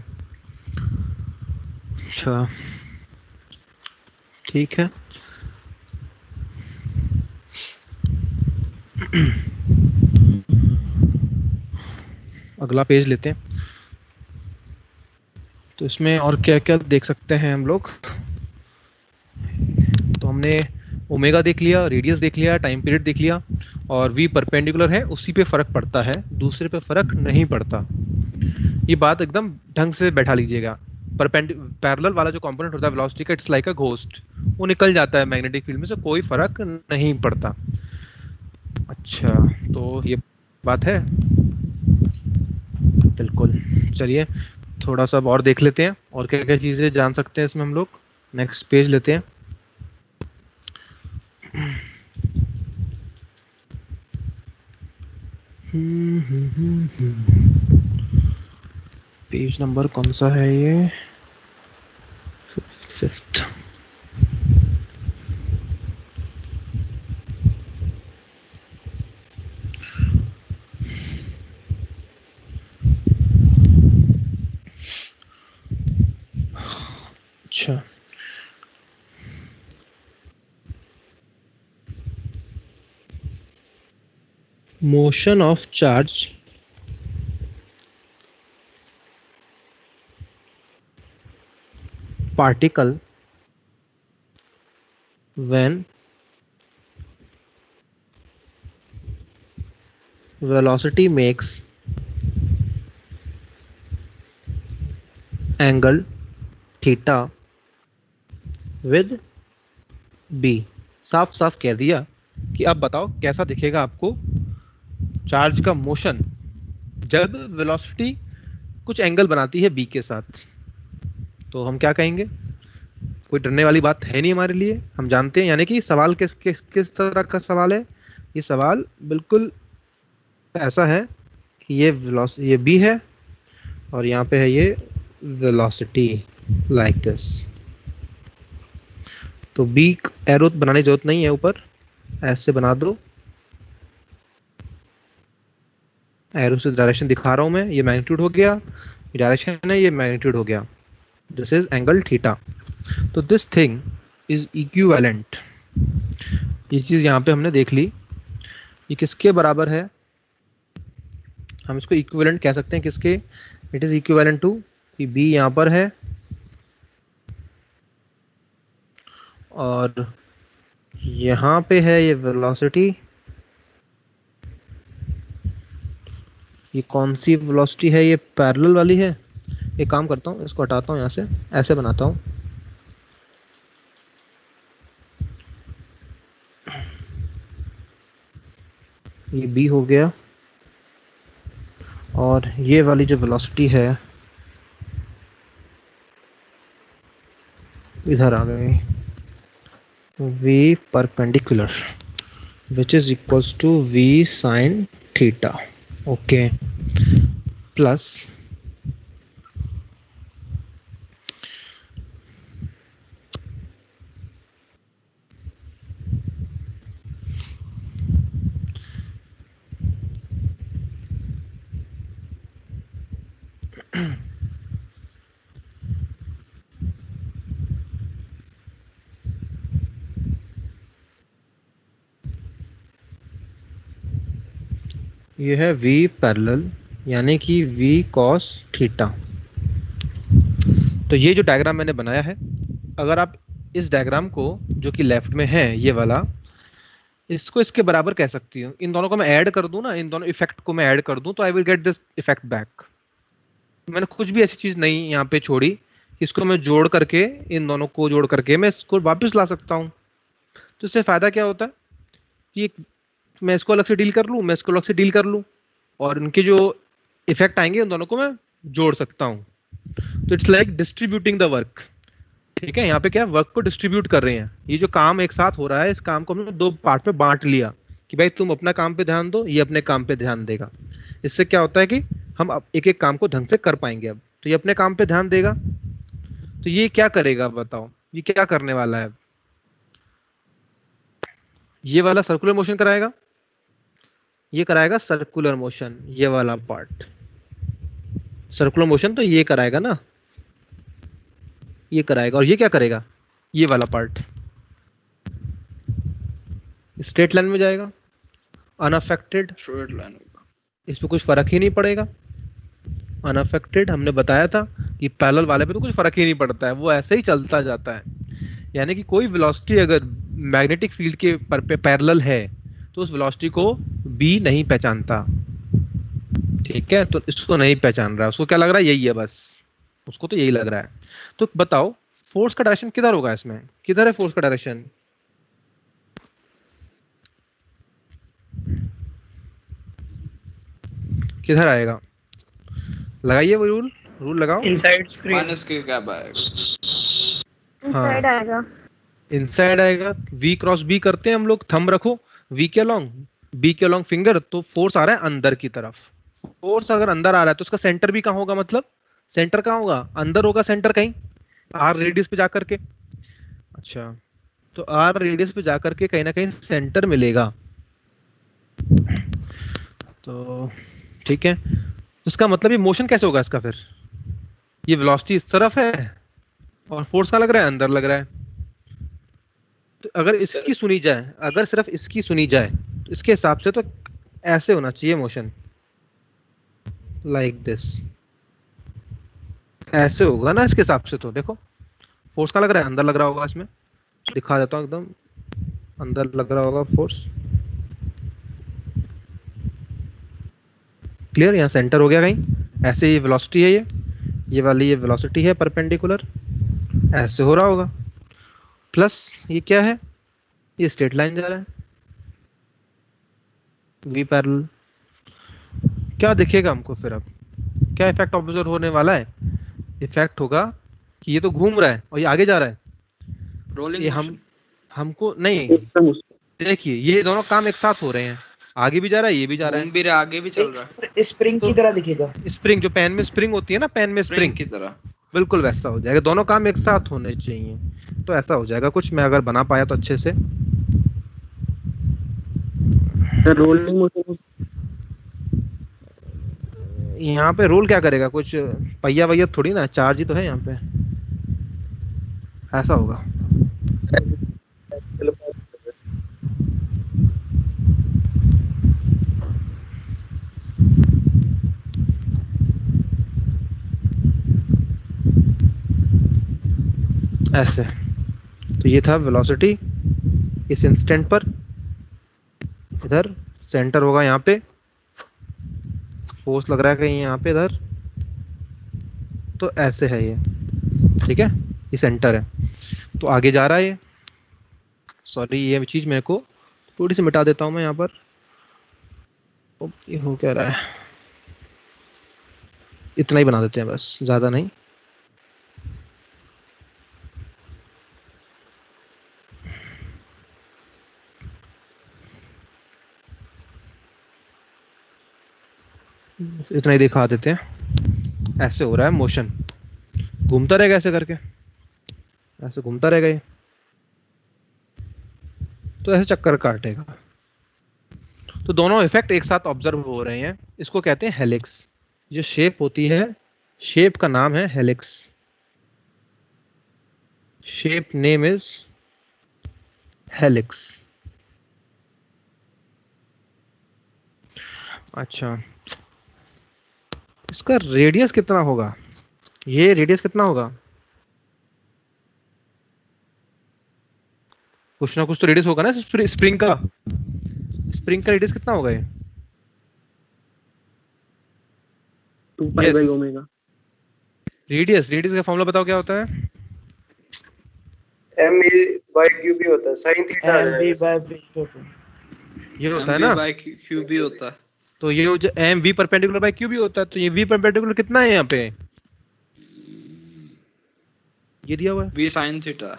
अच्छा ठीक है। अगला पेज लेते हैं, तो इसमें और क्या क्या देख सकते हैं हम लोग। तो हमने ओमेगा देख लिया, रेडियस देख लिया, टाइम पीरियड देख लिया, और v परपेंडिकुलर है उसी पे फर्क पड़ता है, दूसरे पे फर्क नहीं पड़ता। ये बात एकदम ढंग से बैठा लीजिएगा। पैरेलल वाला जो कंपोनेंट होता है वेलोसिटी का, इट्स लाइक अ घोस्ट, वो निकल जाता है मैग्नेटिक फील्ड में से, कोई फर्क नहीं पड़ता। अच्छा, तो ये बात है बिल्कुल। चलिए थोड़ा सा और देख लेते हैं, और क्या क्या चीजें जान सकते हैं इसमें हम लोग। नेक्स्ट पेज लेते हैं। पेज नंबर कौन सा है ये? फिफ्थ। अच्छा, motion of charge particle when velocity makes angle theta with b। साफ साफ कह दिया कि अब बताओ कैसा दिखेगा आपको चार्ज का मोशन जब वेलोसिटी कुछ एंगल बनाती है b के साथ। तो हम क्या कहेंगे? कोई डरने वाली बात है नहीं हमारे लिए, हम जानते हैं। यानी कि सवाल किस तरह का सवाल है? ये सवाल बिल्कुल ऐसा है कि ये b है और यहाँ पे है ये वेलोसिटी, लाइक दिस। तो b एरो बनाने की जरूरत नहीं है, ऊपर ऐसे बना दो, एरो से डायरेक्शन दिखा रहा हूं मैं, ये मैग्नीट्यूड हो गया, ये डायरेक्शन है, ये मैग्नीट्यूड हो गया, दिस इज एंगल थीटा। तो दिस थिंग इज इक्विवेलेंट, ये चीज यहाँ पे हमने देख ली। ये किसके बराबर है? हम इसको इक्विवेलेंट कह सकते हैं किसके? It is equivalent to, b यहाँ पर है और यहाँ पे है ये वेलोसिटी। ये कौन सी वेलोसिटी है? ये पैरेलल वाली है। एक काम करता हूँ, इसको हटाता हूँ यहाँ से, ऐसे बनाता हूँ। ये b हो गया और ये वाली जो वेलोसिटी है इधर आ गई, v perpendicular which is equals to v sin theta. Okay, plus ये है v पैरेलल, यानी कि v cos थीटा। तो ये जो डायग्राम मैंने बनाया है, अगर आप इस डायग्राम को जो कि लेफ्ट में है ये वाला, इसको इसके बराबर कह सकती हूँ। इन दोनों को मैं ऐड कर दूं ना, इन दोनों इफेक्ट को मैं ऐड कर दूं, तो I will get this effect back. मैंने कुछ भी ऐसी चीज नहीं यहाँ पे छोड़ी, इसको मैं जोड़ करके, इन दोनों को जोड़ करके मैं इसको वापस ला सकता हूँ। तो इससे फायदा क्या होता है कि मैं इसको अलग से डील कर लूँ, मैं इसको अलग से डील कर लूँ, और इनके जो इफेक्ट आएंगे उन दोनों को मैं जोड़ सकता हूँ। तो it's like distributing the work. ठीक है, यहाँ पे क्या वर्क को डिस्ट्रीब्यूट कर रहे हैं। ये जो काम एक साथ हो रहा है, इस काम को हमने दो पार्ट में बांट लिया कि भाई तुम अपना काम पे ध्यान दो, ये अपने काम पे ध्यान देगा। इससे क्या होता है कि हम एक एक काम को ढंग से कर पाएंगे। अब तो ये अपने काम पे ध्यान देगा, तो ये क्या करेगा बताओ, ये क्या करने वाला है? ये वाला सर्कुलर मोशन कराएगा, ये कराएगा सर्कुलर मोशन, ये वाला पार्ट सर्कुलर मोशन तो ये कराएगा ना, ये कराएगा। और ये क्या करेगा, ये वाला पार्ट स्ट्रेट लाइन में जाएगा, अनअफेक्टेड, स्ट्रेट लाइन होगा। इस पे कुछ फर्क ही नहीं पड़ेगा। अनअफेक्टेड हमने बताया था कि पैरेलल वाले पे तो कुछ फर्क ही नहीं पड़ता है, वो ऐसे ही चलता जाता है। यानी कि कोई वेलोसिटी अगर मैग्नेटिक फील्ड के पैरेलल है तो उस वेलोसिटी को बी नहीं पहचानता। ठीक है, तो इसको नहीं पहचान रहा है, उसको क्या लग रहा है, यही है बस, उसको तो यही लग रहा है। तो बताओ फोर्स का डायरेक्शन किधर होगा, इसमें किधर है फोर्स का डायरेक्शन? किधर आएगा? लगाइए वो रूल, रूल लगाओ। Inside screen minus K cap आएगा। इनसाइड आएगा। इनसाइड आएगा। वी क्रॉस बी करते हैं हम लोग, थंब रखो वी के अलोंग, बी के अलोंग फिंगर, तो फोर्स आ रहा है अंदर की तरफ। फोर्स अगर अंदर आ रहा है तो उसका सेंटर भी कहाँ होगा, मतलब सेंटर कहाँ होगा, अंदर होगा सेंटर कहीं, आर रेडियस पे जाकर के। अच्छा, तो आर रेडियस पे जाकर के कहीं ना कहीं सेंटर मिलेगा। तो ठीक है, उसका मतलब ये मोशन कैसे होगा इसका फिर? ये वेलोसिटी इस तरफ है और फोर्स कहाँ लग रहा है, अंदर लग रहा है। तो अगर इसकी सुनी जाए, अगर सिर्फ इसकी सुनी जाए तो इसके हिसाब से तो ऐसे होना चाहिए मोशन, लाइक दिस, ऐसे होगा ना इसके हिसाब से। तो देखो फोर्स कहाँ लग रहा है, अंदर लग रहा होगा, इसमें दिखा देता हूँ, एकदम अंदर लग रहा होगा फोर्स। क्लियर, यहाँ सेंटर हो गया कहीं, ऐसे ये वेलोसिटी है, ये वाली ये वेलोसिटी है परपेंडिकुलर, ऐसे हो रहा होगा। प्लस ये क्या है, ये स्ट्रेट लाइन जा रहा है, वी पैरेलल। क्या दिखेगा हमको फिर? अब क्या इफेक्ट ऑब्जर्व होने वाला है? इफेक्ट होगा कि ये तो घूम रहा है और ये आगे जा रहा है। रोलिंग ये हमको नहीं, देखिए ये दोनों काम एक साथ हो रहे हैं, आगे भी जा रहा है, ये भी जा रहा घूम भी रहा है, आगे भी चल रहा है। स्प्रिंग की तरह दिखेगा। स्प्रिंग, जो पेन में स्प्रिंग होती है ना, पेन में स्प्रिंग स्प्रिंग की तरह। बिल्कुल वैसा हो जाएगा। दोनों काम एक साथ होने चाहिए, तो ऐसा हो जाएगा कुछ। मैं अगर बना पाया तो अच्छे से। रोलिंग मोशन यहाँ पे रोल क्या करेगा, कुछ पहिया वैया थोड़ी ना, चार्ज ही तो है यहाँ पे, ऐसा होगा। ऐसे, तो ये था वेलोसिटी इस इंस्टेंट पर, इधर सेंटर होगा यहाँ पे, फोर्स लग रहा है कहीं यहाँ पे इधर, तो ऐसे है ये। ठीक है, ये सेंटर है, तो आगे जा रहा है ये। सॉरी, ये चीज मेरे को थोड़ी सी मिटा देता हूँ मैं यहाँ पर। ये हो क्या रहा है, इतना ही बना देते हैं बस, ज्यादा नहीं। इतना ही दिखा देते हैं। ऐसे हो रहा है मोशन, घूमता रहेगा ऐसे करके, ऐसे घूमता रहेगा ये, तो ऐसे चक्कर काटेगा। तो दोनों इफेक्ट एक साथ ऑब्जर्व हो रहे हैं, इसको कहते हैं हेलिक्स। जो शेप होती है, शेप का नाम है helix. Shape name is helix. अच्छा, इसका रेडियस कितना होगा, ये रेडियस कितना होगा? कुछ ना कुछ तो रेडियस होगा ना स्प्रिंग का। स्प्रिंग का रेडियस कितना होगा ये? 2 पाई बाई ओमेगा। रेडियस का फॉर्मूला बताओ क्या होता है? m by q भी होता है, sin theta M V by V ये होता है ना, बाय क्यू भी होता है। तो ये जो M V perpendicular by Q भी होता है, तो ये वी परपेंडिकुलर कितना है यहाँ पे? ये दिया हुआ है, V sin थीटा।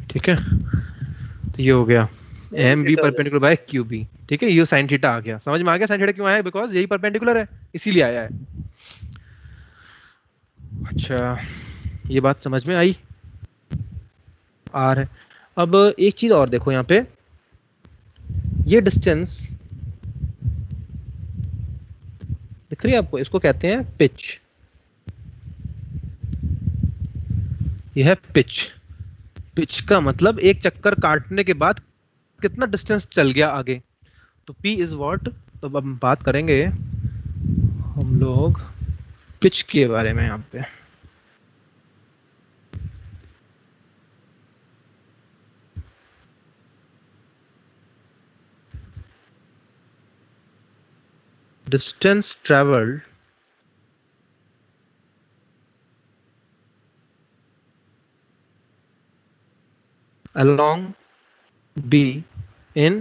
ठीक है। तो ये हो गया M B theta perpendicular by Q B, ठीक है। ये साइन थीटा आ गया, समझ में आ गया साइन थीटा क्यों आया, बिकॉज यही परपेंडिकुलर है इसीलिए आया है। अच्छा, ये बात समझ में आई। आर है। अब एक चीज और देखो यहाँ पे, ये डिस्टेंस दिख रही है आपको, इसको कहते हैं पिच। यह है पिच। पिच का मतलब एक चक्कर काटने के बाद कितना डिस्टेंस चल गया आगे। तो P इज व्हाट, तो अब हम बात करेंगे हम लोग पिच के बारे में। यहाँ पे distance travelled along B in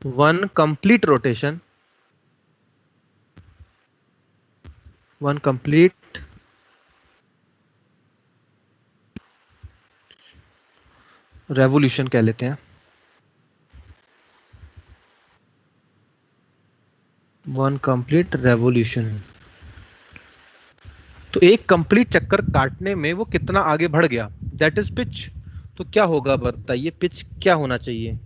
one complete rotation, one complete revolution कह लेते हैं, one complete revolution। तो एक कंप्लीट चक्कर काटने में वो कितना आगे बढ़ गया, दैट इज पिच। तो क्या होगा बताइए, पिच क्या होना चाहिए,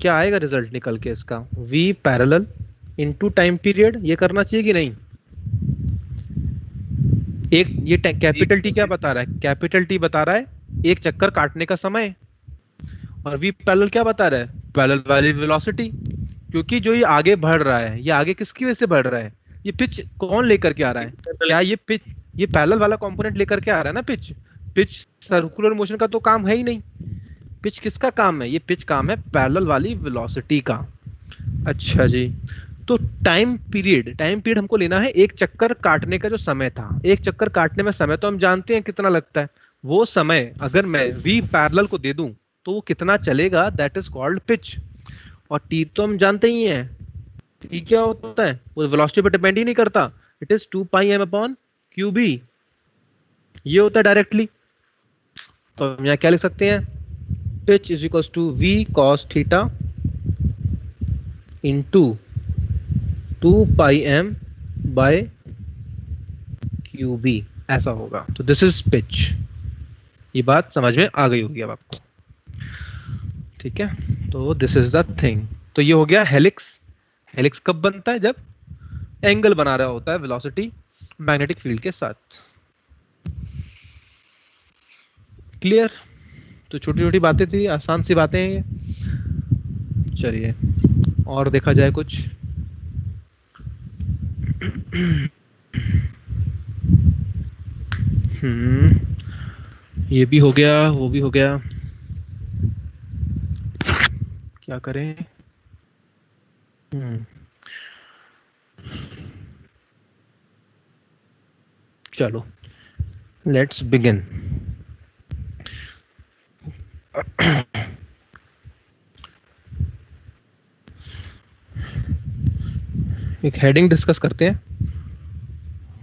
क्या आएगा रिजल्ट निकल के इसका, v parallel into time period, ये करना चाहिए कि नहीं। एक ये कैपिटल टी क्या बता रहा है, कैपिटल टी बता रहा है एक चक्कर काटने का समय, और v पैरेलल क्या बता रहा है, पैरेलल वाली वेलोसिटी। क्योंकि जो ये आगे बढ़ रहा है, ये आगे किसकी वजह से बढ़ रहा है, ये पिच कौन लेकर के आ रहा है, क्या ये पिच, ये पैरेलल वाला कंपोनेंट लेकर के आ रहा है ना पिच। पिच सर्कुलर मोशन का तो काम है ही नहीं, पिच किसका काम है, ये पिच काम है पैरेलल वाली वेलोसिटी का। अच्छा जी, तो टाइम पीरियड हमको लेना है एक चक्कर काटने का जो समय था। एक चक्कर काटने में समय तो हम जानते हैं कितना लगता है, वो समय अगर मैं v पैरेलल को दे दूं तो वो कितना चलेगा, दैट इज कॉल्ड पिच। और t तो हम जानते ही हैं, t क्या होता है, वो वेलोसिटी पे डिपेंड ही नहीं करता, it is 2 pi m upon Q B, ये होता है डायरेक्टली। तो हम यहाँ क्या लिख सकते हैं, pitch is equal to v cos theta into 2 pi m by Q B, ऐसा होगा। तो दिस इज पिच। ये बात समझ में आ गई होगी अब आपको, ठीक है। तो दिस इज द थिंग। तो ये हो गया हेलिक्स। हेलिक्स कब बनता है, जब एंगल बना रहा होता है वेलोसिटी मैग्नेटिक फील्ड के साथ। क्लियर। तो छोटी छोटी बातें थी, आसान सी बातें हैं ये। चलिए और देखा जाए कुछ। ये भी हो गया, वो भी हो गया, क्या करें। चलो लेट्स बिगिन। एक हेडिंग डिस्कस करते हैं,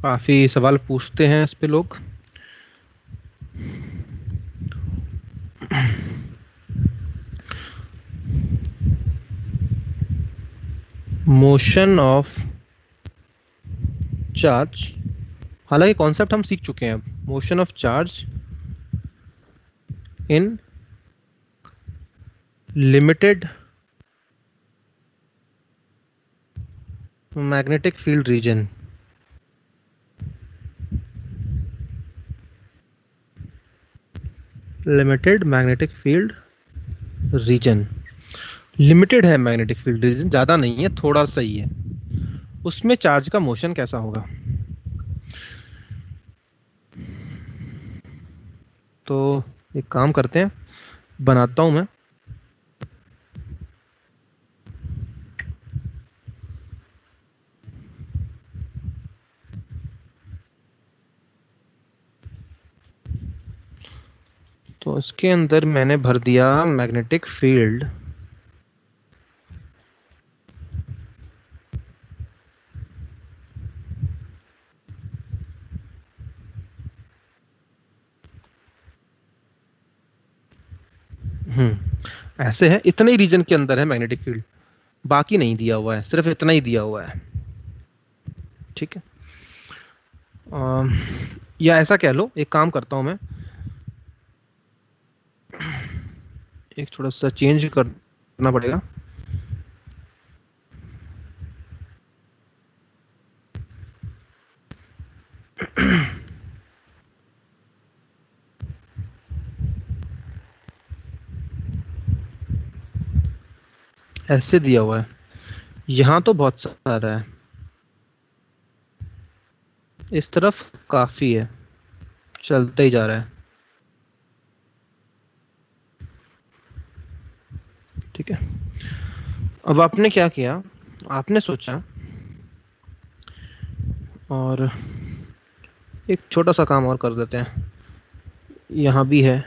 काफी सवाल पूछते हैं इस पे लोग। मोशन ऑफ चार्ज, हालांकि कॉन्सेप्ट हम सीख चुके हैं। Motion of charge in limited magnetic field region, limited magnetic field region, limited है मैग्नेटिक फील्ड रीजन, ज्यादा नहीं है, थोड़ा सा ही है, उसमें चार्ज का मोशन कैसा होगा। तो एक काम करते हैं, बनाता हूं मैं। तो इसके अंदर मैंने भर दिया मैग्नेटिक फील्ड ऐसे है, इतने ही रीजन के अंदर है मैग्नेटिक फील्ड, बाकी नहीं दिया हुआ है, सिर्फ इतना ही दिया हुआ है। ठीक है। अम, या ऐसा कह लो, एक काम करता हूं मैं, एक थोड़ा सा चेंज करना पड़ेगा। ऐसे दिया हुआ है, यहाँ तो बहुत सारा है, इस तरफ काफी है, चलते ही जा रहा है। ठीक है। अब आपने क्या किया, आपने सोचा, और एक छोटा सा काम और कर देते हैं, यहाँ भी है,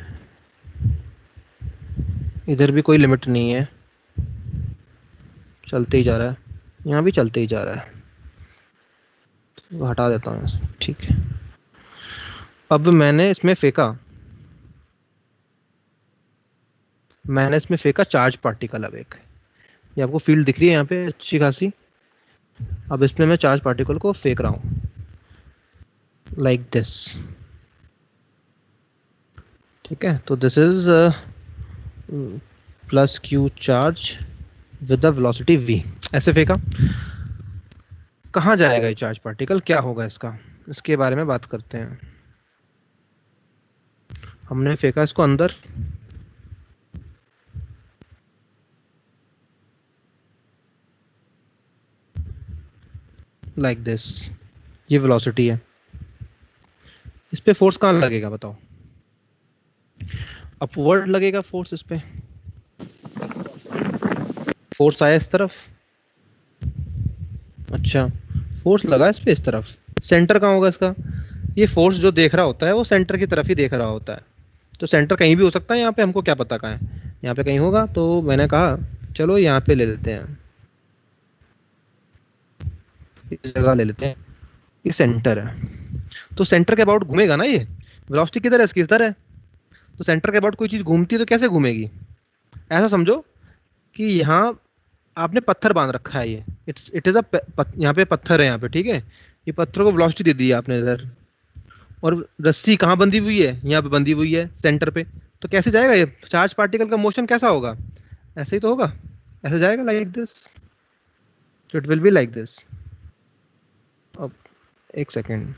इधर भी कोई लिमिट नहीं है, चलते ही जा रहा है, यहाँ भी चलते ही जा रहा है, तो हटा देता हूँ। ठीक है। अब मैंने इसमें फेंका चार्ज पार्टिकल। अब एक, ये आपको फील्ड दिख रही है यहाँ पे अच्छी खासी। अब इसमें मैं चार्ज पार्टिकल को फेंक रहा हूँ लाइक दिस। ठीक है, तो this is plus Q charge with the velocity v। ऐसे फेंका, कहाँ जाएगा ये चार्ज पार्टिकल, क्या होगा इसका, इसके बारे में बात करते हैं। हमने फेंका इसको अंदर, लाइक दिस, ये वेलोसिटी है। इस पे फोर्स कहाँ लगेगा बताओ, अपवर्ड लगेगा फोर्स इस पे, फोर्स आया इस तरफ, अच्छा फोर्स लगा इस पे इस तरफ, सेंटर कहाँ होगा इसका, ये फोर्स जो देख रहा होता है वो सेंटर की तरफ ही देख रहा होता है, तो सेंटर कहीं भी हो सकता है, यहाँ पे हमको क्या पता कहाँ है, यहाँ पे कहीं होगा, तो मैंने कहा चलो यहाँ पे ले लेते हैं, इस जगह ले लेते हैं, ये सेंटर है, तो सेंटर के अबाउट घूमेगा ना ये, वेलोसिटी किधर है इसकी, इधर है, तो सेंटर के अबाउट कोई चीज घूमती है तो कैसे घूमेगी, ऐसा समझो कि यहाँ आपने पत्थर बांध रखा है, ये इट इज अ, यहाँ पे पत्थर है यहाँ पे, ठीक है, ये पत्थर को वेलोसिटी दे दी है आपने इधर, और रस्सी कहाँ बंधी हुई है, यहाँ पे बंधी हुई है सेंटर पे, तो कैसे जाएगा ये चार्ज पार्टिकल का मोशन, कैसा होगा, ऐसे ही तो होगा, ऐसे जाएगा लाइक दिस, तो it will be like this. अब एक सेकेंड,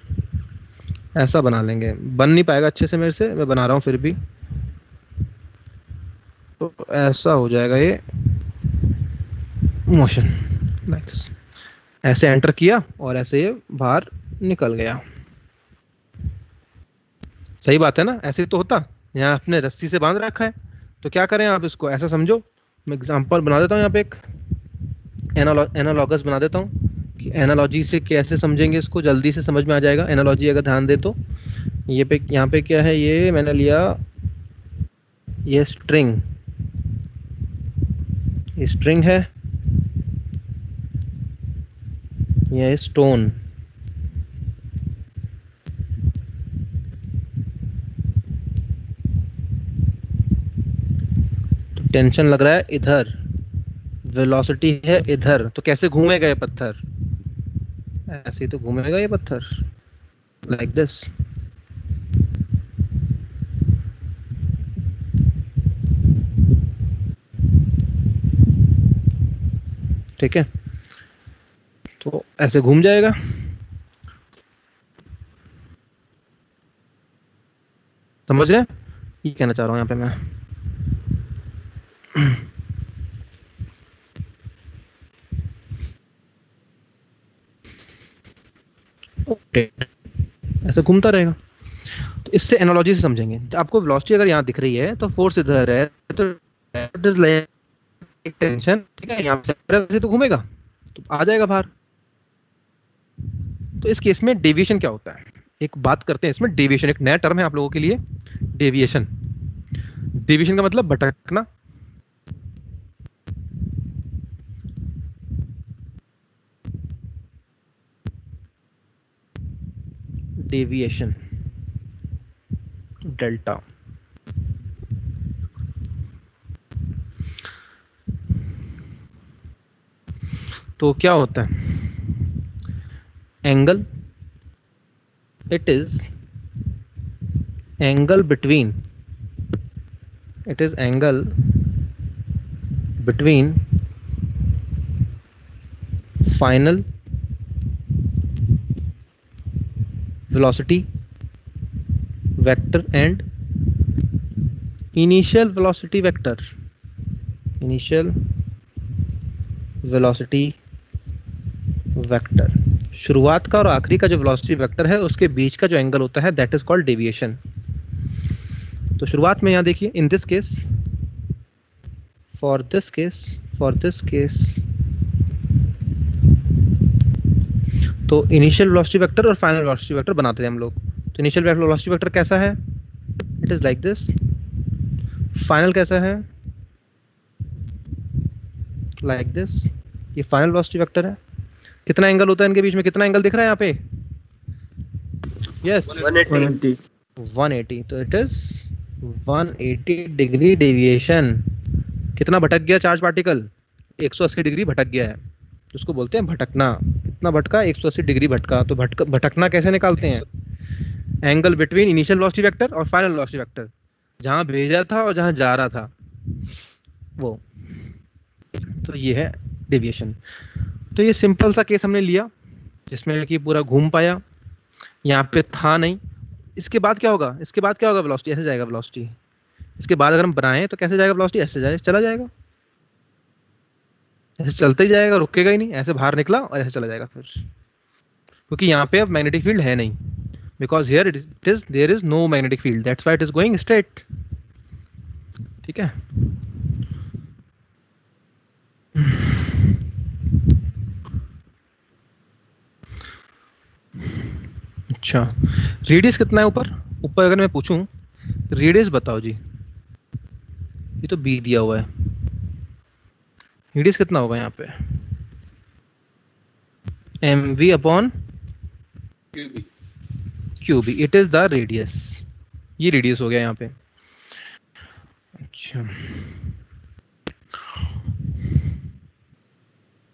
ऐसा बना लेंगे, बन नहीं पाएगा अच्छे से मेरे से, मैं बना रहा हूँ फिर भी, तो ऐसा हो जाएगा ये मोशन लाइक दिस, ऐसे एंटर किया और ऐसे ये बाहर निकल गया। सही बात है ना, ऐसे तो होता, यहाँ आपने रस्सी से बांध रखा है, तो क्या करें आप इसको ऐसा समझो, मैं एग्जांपल बना देता हूँ यहाँ पे, एक एनालॉगस बना देता हूँ कि एनालॉजी से कैसे समझेंगे इसको, जल्दी से समझ में आ जाएगा एनालॉजी अगर ध्यान दे तो। ये पे यहाँ पे क्या है, ये मैंने लिया, ये स्ट्रिंग है, ये स्टोन, तो टेंशन लग रहा है इधर, वेलोसिटी है इधर, तो कैसे घूमेगा ये पत्थर, ऐसे ही तो घूमेगा ये पत्थर लाइक दिस। ठीक है, तो ऐसे घूम जाएगा, समझ रहे हैं, ये कहना चाह रहा हूं यहाँ पे मैं। ओके, ऐसे घूमता रहेगा, तो इससे एनालॉजी से समझेंगे, आपको वेलोसिटी अगर यहाँ दिख रही है तो फोर्स इधर है, तो इट इज लाइक टेंशन, ठीक है, यहाँ से तो घूमेगा, तो आ जाएगा बाहर। तो इस केस में डेविएशन क्या होता है, एक बात करते हैं इसमें, डेविएशन एक नया टर्म है आप लोगों के लिए, डेविएशन। डेविएशन का मतलब भटकना, डेविएशन, डेल्टा। तो क्या होता है angle, it is angle between, it is angle between final velocity vector and initial velocity vector. Initial velocity vector, शुरुआत का और आखिरी का जो वेलोसिटी वेक्टर है उसके बीच का जो एंगल होता है दैट इज कॉल्ड डेविएशन। तो शुरुआत में यहाँ देखिए in this case, for this case तो इनिशियल वेलोसिटी वेक्टर और फाइनल वेलोसिटी वेक्टर बनाते हैं हम लोग। तो इनिशियल वेलोसिटी वेक्टर कैसा है, it is like this. Final कैसा है, लाइक दिस। ये फाइनल वेलोसिटी वेक्टर है। कितना एंगल होता है इनके बीच में, कितना एंगल दिख रहा है यहाँ पे, यस 180 180। तो इट इज 180 डिग्री डेविएशन। कितना भटक गया चार्ज पार्टिकल, 180 डिग्री भटक गया है, उसको बोलते हैं भटकना। कितना भटका, 180 डिग्री भटका। तो भटकना कैसे निकालते हैं, angle between initial velocity vector और फाइनल वेलोसिटी वेक्टर, जहां भेजा था और जहां जा रहा था वो। तो ये है डेविएशन। तो ये सिंपल सा केस हमने लिया जिसमें कि पूरा घूम पाया, यहाँ पे था नहीं। इसके बाद क्या होगा, इसके बाद क्या होगा, वेलोसिटी ऐसे जाएगा वेलोसिटी। इसके बाद अगर हम बनाएं तो कैसे जाएगा वेलोसिटी, ऐसे जाएगा, चला जाएगा, ऐसे चलते ही जाएगा, रुकेगा ही नहीं, ऐसे बाहर निकला और ऐसे चला जाएगा फिर, क्योंकि यहाँ पे अब मैग्नेटिक फील्ड है नहीं, because here it is there is no magnetic field, that's why it is going straight. ठीक है, अच्छा रेडियस कितना है ऊपर, ऊपर अगर मैं पूछूं रेडियस बताओ जी, ये तो बी दिया हुआ है, रेडियस कितना होगा यहाँ पे, M V upon Q B, it is the radius. ये रेडियस हो गया यहाँ पे। अच्छा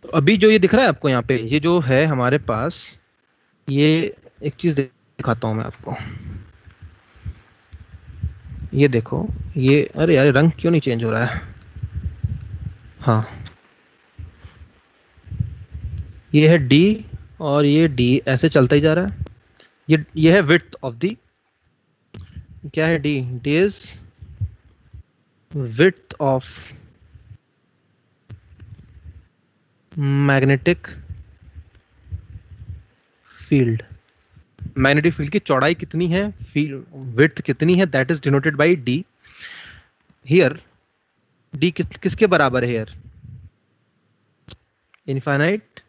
तो अभी जो ये दिख रहा है आपको यहाँ पे, ये जो है हमारे पास, ये एक चीज दिखाता हूं मैं आपको, ये देखो, ये अरे यार रंग क्यों नहीं चेंज हो रहा है, हाँ ये है D और ये D ऐसे चलता ही जा रहा है। ये है विड्थ ऑफ दी, क्या है D, D is width of magnetic field. Magnetic field की चौड़ाई कितनी है, फील्ड विड्थ कितनी है, that is denoted by D। Here D किसके बराबर है, हियर इनफाइनाइट,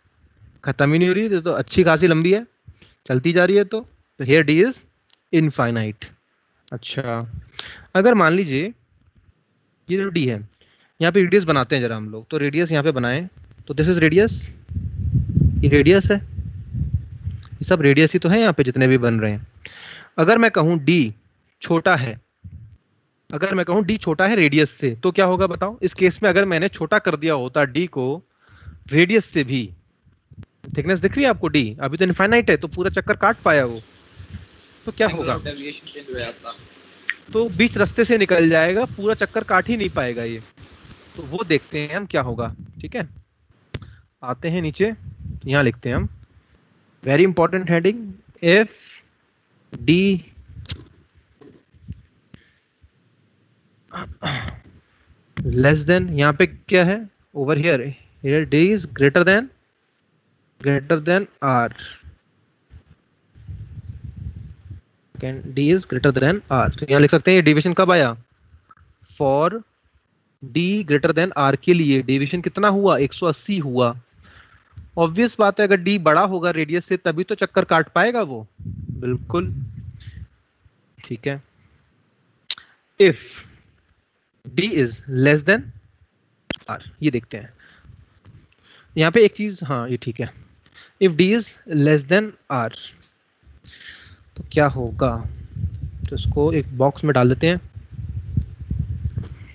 खत्म ही नहीं हो रही है, तो अच्छी खासी लंबी है, चलती जा रही है, तो हियर D इज इनफाइनाइट। अच्छा अगर मान लीजिए ये जो D है, यहाँ पे रेडियस बनाते हैं जरा हम लोग, तो रेडियस यहाँ पे बनाएं, तो दिस इज रेडियस, ये रेडियस है, ये सब रेडियस ही तो है यहाँ पे जितने भी बन रहे हैं। अगर मैं कहूँ D छोटा है, अगर मैं कहूँ D छोटा है रेडियस से, तो क्या होगा बताओ। इस केस में अगर मैंने छोटा कर दिया होता D को रेडियस से भी, थिकनेस दिख रही है आपको D, अभी तो इनफाइनाइट है तो पूरा चक्कर काट पाया वो, तो क्या होगा, डेविएशन चेंज हो जाता, तो बीच रास्ते से निकल जाएगा, पूरा चक्कर काट ही नहीं पाएगा ये। तो वो देखते हैं हम क्या होगा। ठीक है, आते हैं नीचे, तो यहाँ लिखते हैं हम very important heading, if D less than, यहाँ पे क्या है over here, here D is greater then R, D is greater then R। तो यहाँ लिख सकते हैं ये डेविएशन कब आया, for D greater than R के लिए डेविएशन कितना हुआ, 180 हुआ। ऑब्वियस बात है, अगर D बड़ा होगा रेडियस से तभी तो चक्कर काट पाएगा वो, बिल्कुल ठीक है। If D is less than R, ये देखते हैं यहाँ पे एक चीज, हाँ ये ठीक है, if D is less than R तो क्या होगा, तो इसको एक बॉक्स में डाल देते हैं।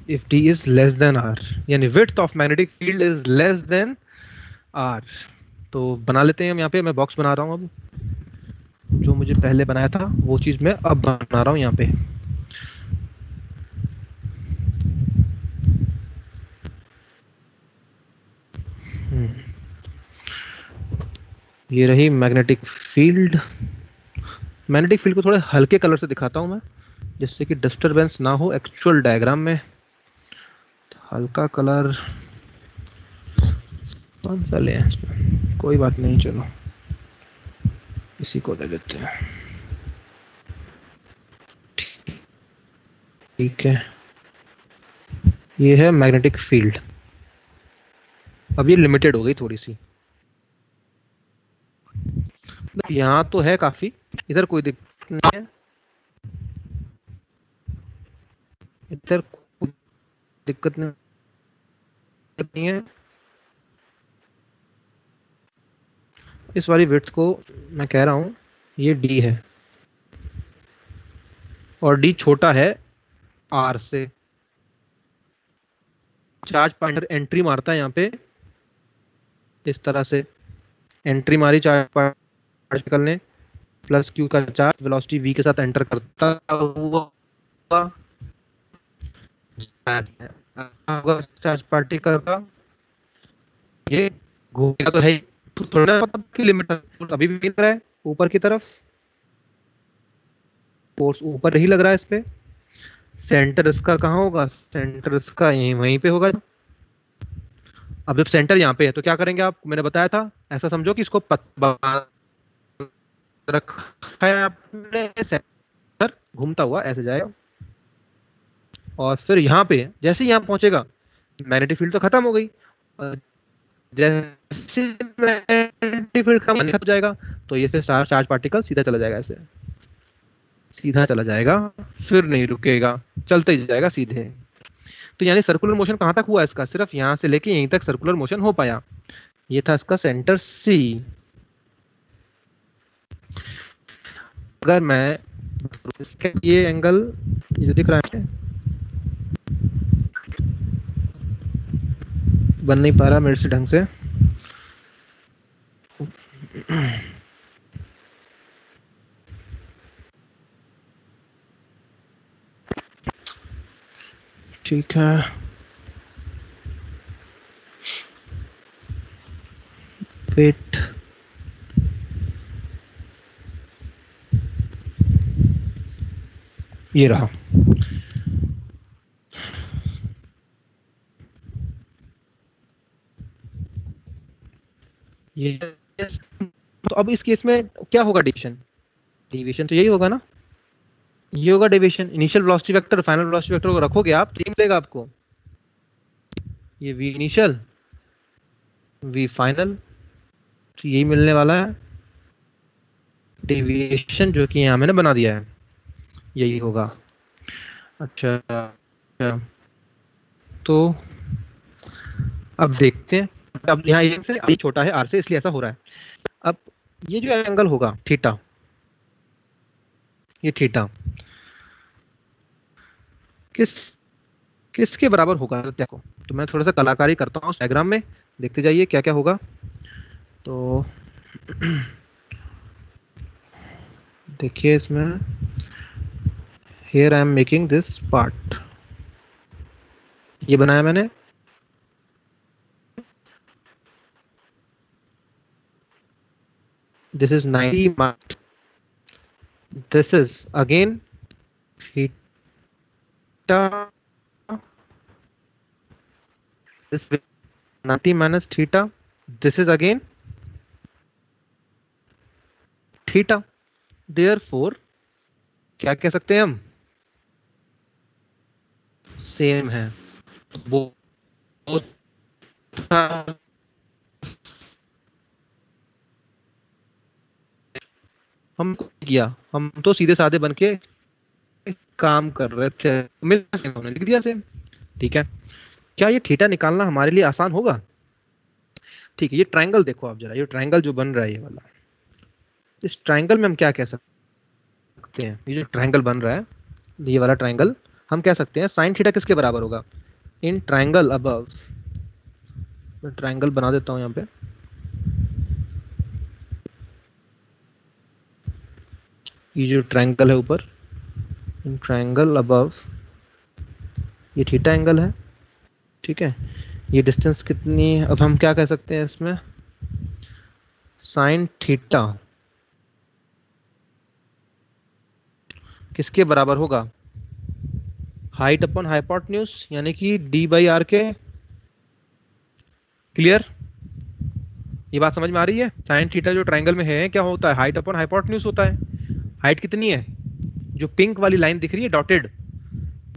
If D is less than R, यानी width of magnetic field is less than R. तो बना लेते हैं हम, यहाँ पे मैं बॉक्स बना रहा हूँ अब। जो मुझे पहले बनाया था वो चीज़ मैं अब बना रहा हूँ यहाँ पे। ये रही मैग्नेटिक फील्ड। मैग्नेटिक फील्ड को थोड़े हल्के कलर से दिखाता हूँ मैं, जिससे कि डिस्टरबेंस ना हो एक्चुअल डायग्राम में। हल्का कलर कौन सा लें इसमें, कोई बात नहीं, चलो इसी को ले लेते हैं। ठीक है, ये है मैग्नेटिक फील्ड। अब ये लिमिटेड हो गई थोड़ी सी, मतलब यहाँ तो है काफी, इधर कोई दिक्कत नहीं है, इधर कोई दिक्कत नहीं है। इस वाली विड्थ को मैं कह रहा हूँ ये डी है, और डी छोटा है आर से। चार्ज पॉइंटर एंट्री मारता है यहाँ पे इस तरह से, एंट्री मारी चार्ज पार्टिकल ने, प्लस क्यू का चार्ज वेलोसिटी v के साथ एंटर करता हुआ चार्ज पार्टिकल का ये घूमेगा तो है, थोड़ा पता की लिमिट अभी भी गिर रहा है ऊपर की तरफ, फोर्स ऊपर ही लग रहा है इस पे। सेंटर इसका कहाँ होगा, सेंटर इसका यहीं वहीं पे होगा। अब जब सेंटर यहाँ पे है तो क्या करेंगे आप, मैंने बताया था ऐसा समझो कि इसको रखा है आपने, सेंटर घूमता हुआ ऐसे जाएगा, और फिर यहाँ पे जैसे यहाँ पहुंचेगा मैग्नेटिक फील्ड तो खत्म हो गई, जैसे मैग्नेटिक फील्ड खत्म हो जाएगा तो ये फिर चार्ज पार्टिकल सीधा चला जाएगा, ऐसे सीधा चला जाएगा, फिर नहीं रुकेगा, चलते ही जाएगा सीधे। तो यानी सर्कुलर मोशन कहाँ तक हुआ इसका, सिर्फ यहाँ से लेके यहीं तक सर्कुलर मोशन हो पाया। ये था इसका सेंटर सी। अगर मैं ये एंगल जो दिख रहा है बन नहीं पा रहा मेरे से ढंग से, ठीक है, वेट, ये रहा। ये तो अब इस केस में क्या होगा, डेविएशन, डेविएशन तो यही होगा ना, ये होगा deviation. Initial velocity vector final velocity vector को रखोगे आप तो मिलेगा आपको, ये v इनिशियल v फाइनल, तो यही मिलने वाला है। डेविएशन जो कि यहाँ मैंने बना दिया है यही होगा। अच्छा, तो अब देखते हैं, अब यहाँ ये से r छोटा है r से, इसलिए ऐसा हो रहा है। अब ये जो एंगल होगा थीटा, ये थीटा किसके बराबर होगा देखो, तो मैं थोड़ा सा कलाकारी करता हूँ डायग्राम में, देखते जाइए क्या क्या होगा। तो देखिए इसमें, here I am making this part, ये बनाया मैंने, this is 90 mark, this is again theta, this 90 minus theta, this is again theta, therefore क्या कह सकते हैं हम, सेम है वो हम किया, हम तो सीधे साधे बन के काम कर रहे थे, हमने लिख दिया सेम। ठीक है, क्या ये थीटा निकालना हमारे लिए आसान होगा? ठीक है, ये ट्रायंगल देखो आप जरा, ये ट्रायंगल जो बन रहा है ये वाला, इस ट्रायंगल में हम क्या कह सकते हैं, ये जो ट्रायंगल बन रहा है ये वाला ट्रायंगल, हम कह सकते हैं साइन थीटा किसके बराबर होगा, इन ट्रायंगल अबव। मैं ट्रायंगल बना देता हूँ यहाँ पे, ये जो ट्रायंगल है ऊपर, इन ट्रायंगल अबव ये थीटा एंगल है, ठीक है। ये डिस्टेंस कितनी है, अब हम क्या कह सकते हैं इसमें, साइन थीटा किसके बराबर होगा, हाइट अपॉन हाइपोटेन्यूज, यानी कि डी बाई आर के। क्लियर, ये बात समझ में आ रही है। साइन थीटा जो ट्रायंगल में है क्या होता है, हाइट अपॉन हाइपोटेन्यूज होता है। हाइट कितनी है, जो पिंक वाली लाइन दिख रही है डॉटेड,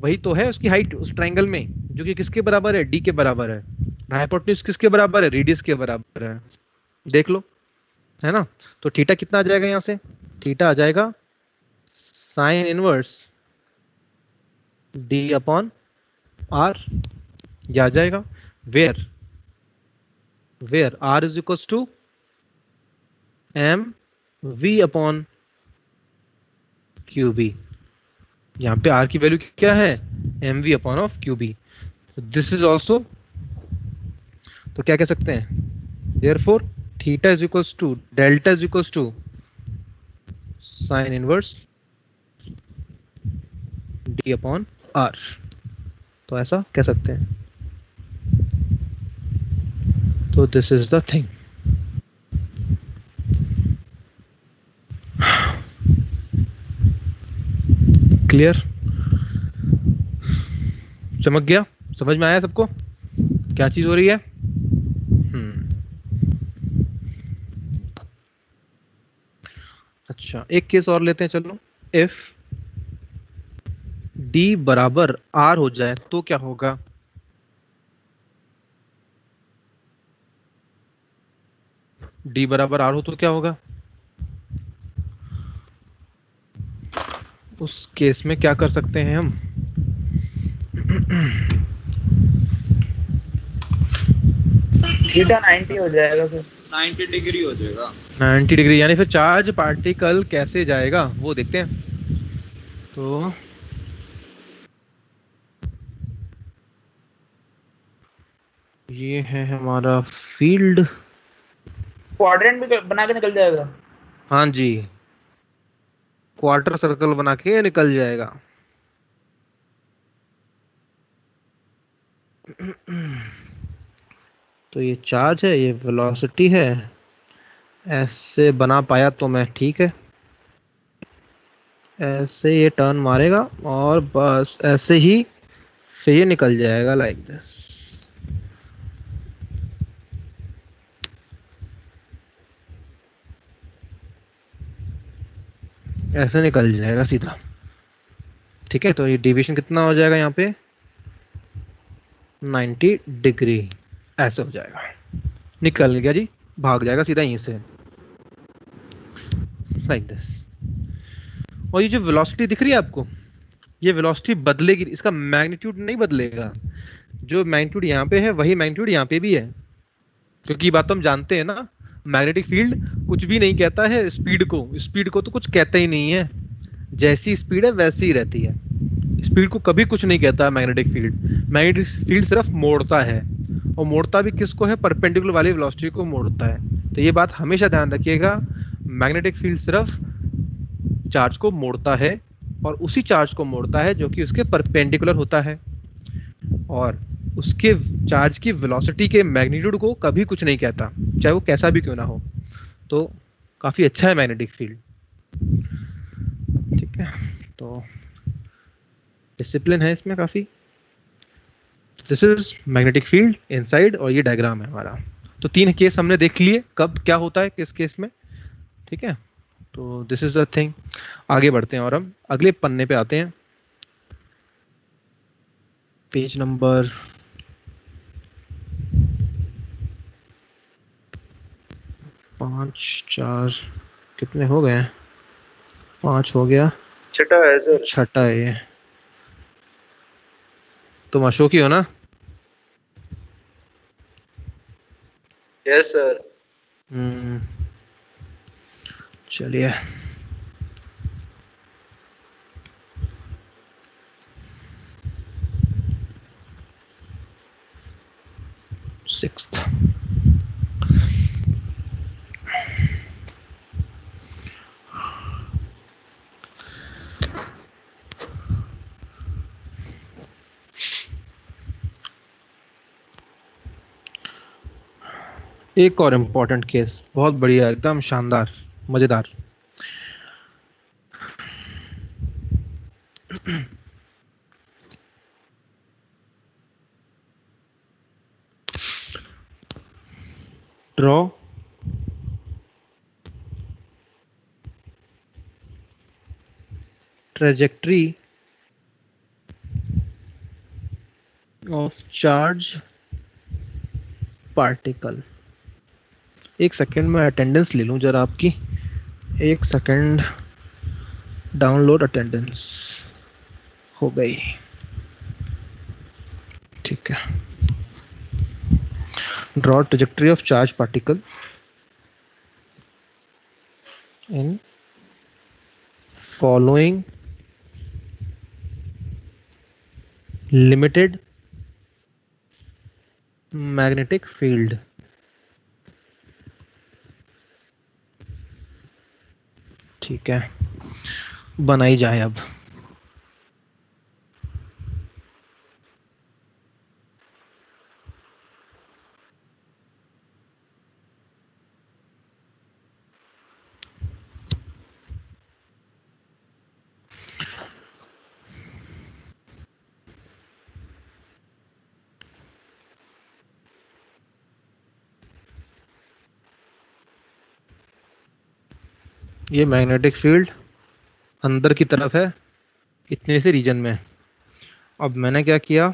वही तो है उसकी हाइट उस ट्रायंगल में, जो कि किसके बराबर है, डी के बराबर है। हाइपोटेन्यूज किसके बराबर है, रेडियस के बराबर है, देख लो, है ना। तो थीटा कितना आ जाएगा यहाँ से, थीटा आ जाएगा sine inverse D upon R, ये आ जाएगा। Where R is equal to M V upon Q B. यहाँ पे आर की वैल्यू क्या है, M V upon of Q B. This is also, तो क्या कह सकते हैं, therefore theta is equals to delta is equals to sine inverse D upon R, तो ऐसा कह सकते हैं। तो this is the thing. Clear, चमक गया, समझ में आया सबको क्या चीज हो रही है। अच्छा, एक केस और लेते हैं, चलो। इफ डी बराबर आर हो जाए तो क्या होगा, डी बराबर आर हो तो क्या होगा, उस केस में क्या कर सकते हैं हम, थीटा 90 हो जाएगा फिर, 90 डिग्री हो जाएगा। 90 डिग्री, यानी फिर चार्ज पार्टिकल कैसे जाएगा वो देखते हैं। तो ये है हमारा फील्ड, क्वाड्रेंट भी बना के निकल जाएगा। हाँ जी, क्वार्टर सर्कल बना के निकल जाएगा। तो ये चार्ज है, ये वेलोसिटी है, ऐसे बना पाया तो मैं ठीक है, ऐसे ये टर्न मारेगा और बस ऐसे ही फिर ये निकल जाएगा लाइक दिस। ऐसे निकल जाएगा सीधा, ठीक है। तो ये डेविएशन कितना हो जाएगा यहाँ पे, 90 डिग्री, ऐसे हो जाएगा, निकल गया जी, भाग जाएगा सीधा यहीं से लाइक दिस। और ये जो वेलोसिटी दिख रही है आपको, ये वेलोसिटी बदलेगी, इसका मैग्नीट्यूड नहीं बदलेगा। जो मैग्नीट्यूड यहाँ पे है वही मैग्नीट्यूड यहाँ पे भी है, क्योंकि ये बात तो हम जानते हैं ना, मैग्नेटिक फील्ड कुछ भी नहीं कहता है स्पीड को तो कुछ कहता ही नहीं है, जैसी स्पीड है वैसी ही रहती है। स्पीड को कभी कुछ नहीं कहता मैग्नेटिक फील्ड सिर्फ मोड़ता है, और मोड़ता भी किसको है, परपेंडिकुलर वाली वेलोसिटी को मोड़ता है। तो ये बात हमेशा ध्यान रखिएगा, मैग्नेटिक फील्ड सिर्फ चार्ज को मोड़ता है, और उसी चार्ज को मोड़ता है जो कि उसके परपेंडिकुलर होता है, और उसके चार्ज की वेलोसिटी के मैग्नीट्यूड को कभी कुछ नहीं कहता, चाहे वो कैसा भी क्यों ना हो। तो काफी अच्छा है मैग्नेटिक फील्ड, ठीक है। तो डिसिप्लिन है इसमें काफी। This is magnetic field inside, और ये डायग्राम है हमारा। तो 3 केस हमने देख लिए, कब क्या होता है किस केस में, ठीक है। तो दिस इज द थिंग। आगे बढ़ते हैं और हम अगले पन्ने पे आते हैं, पेज नंबर 5 4 कितने हो गए, 5 हो गया, छठा है सर। छठा है ये। तुम अशोक ही हो ना। Yes sir. चलिए, सिक्स्थ, एक और इम्पोर्टेंट केस, बहुत बढ़िया, एकदम शानदार, मजेदार। Draw trajectory of charge particle. एक सेकंड में अटेंडेंस ले लूं जरा आपकी, एक सेकंड। डाउनलोड अटेंडेंस हो गई, ठीक है। Draw trajectory of charge particle in following limited magnetic field. ठीक है, बनाई जाए अब। ये मैग्नेटिक फील्ड अंदर की तरफ है, इतने से रीजन में। अब मैंने क्या किया,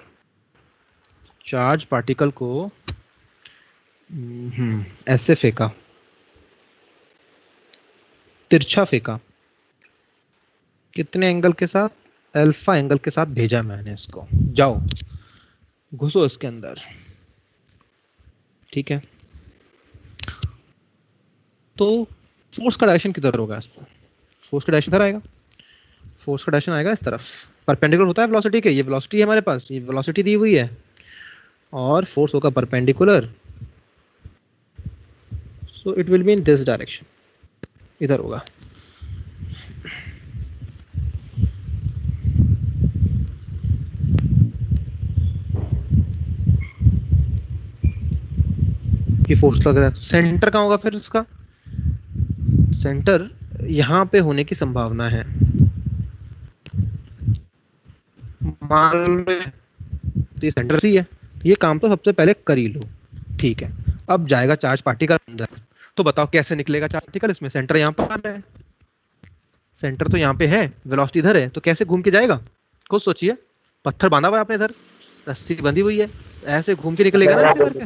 चार्ज पार्टिकल को ऐसे फेंका, तिरछा फेंका। कितने एंगल के साथ? अल्फा एंगल के साथ भेजा मैंने इसको, जाओ घुसो इसके अंदर। ठीक है, तो फोर्स का डायरेक्शन किधर होगा इस पर? फोर्स का डायरेक्शन इधर आएगा, फोर्स का डायरेक्शन आएगा इस तरफ, परपेंडिकुलर होता है वेलोसिटी के। ये वेलोसिटी है हमारे पास, ये वेलोसिटी दी हुई है, और फोर्स होगा perpendicular, so it will be in this direction, इधर होगा। ये फोर्स लग रहा है, सेंटर कहाँ होगा फिर इसका? सेंटर यहाँ पे होने की संभावना है। मान लो ये सेंटर सी है, ये काम तो सबसे पहले कर ही लो। ठीक है, अब जाएगा चार्ज पार्टिकल अंदर, तो बताओ कैसे निकलेगा चार्ज पार्टिकल इसमें? सेंटर यहाँ पर है, सेंटर तो यहाँ पे है, वेलोसिटी इधर है, तो कैसे घूम के जाएगा? खुद सोचिए, पत्थर बांधा हुआ है आपने इधर, रस्सी बंधी हुई है, ऐसे घूम के निकलेगा ना ऐसे करके।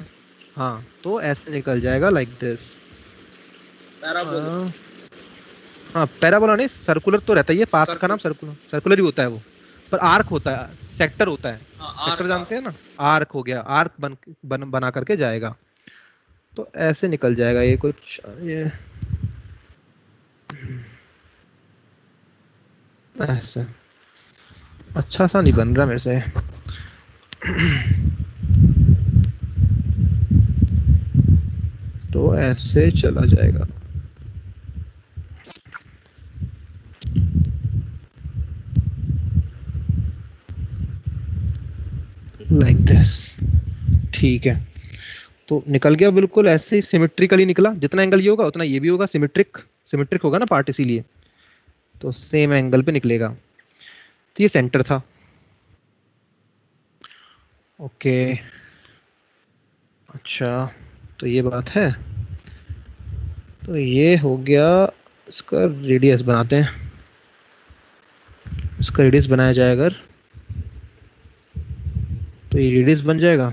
हाँ, तो ऐसे निकल जाएगा लाइक दिस। हाँ, पैराबोला नहीं, सर्कुलर तो रहता ही है, पाथ का नाम सर्कुलर, सर्कुलर ही होता है वो, पर आर्क होता है, सेक्टर होता है। सेक्टर जानते हैं ना, आर्क हो गया, आर्क बना करके जाएगा, तो ऐसे निकल जाएगा ये कुछ, ये ऐसे। अच्छा सा नहीं बन रहा मेरे से। तो ऐसे चला जाएगा, लाइक दिस। ठीक है, तो निकल गया बिल्कुल ऐसे सिमेट्रिकली निकला। जितना एंगल ये होगा उतना ये भी होगा, सिमेट्रिक, सिमेट्रिक होगा ना पार्ट, इसीलिए तो सेम एंगल पे निकलेगा। तो ये सेंटर था। ओके, अच्छा, तो ये बात है। तो ये हो गया, इसका रेडियस बनाते हैं। इसका रेडियस बनाया जाए अगर, तो ये रेडियस बन जाएगा,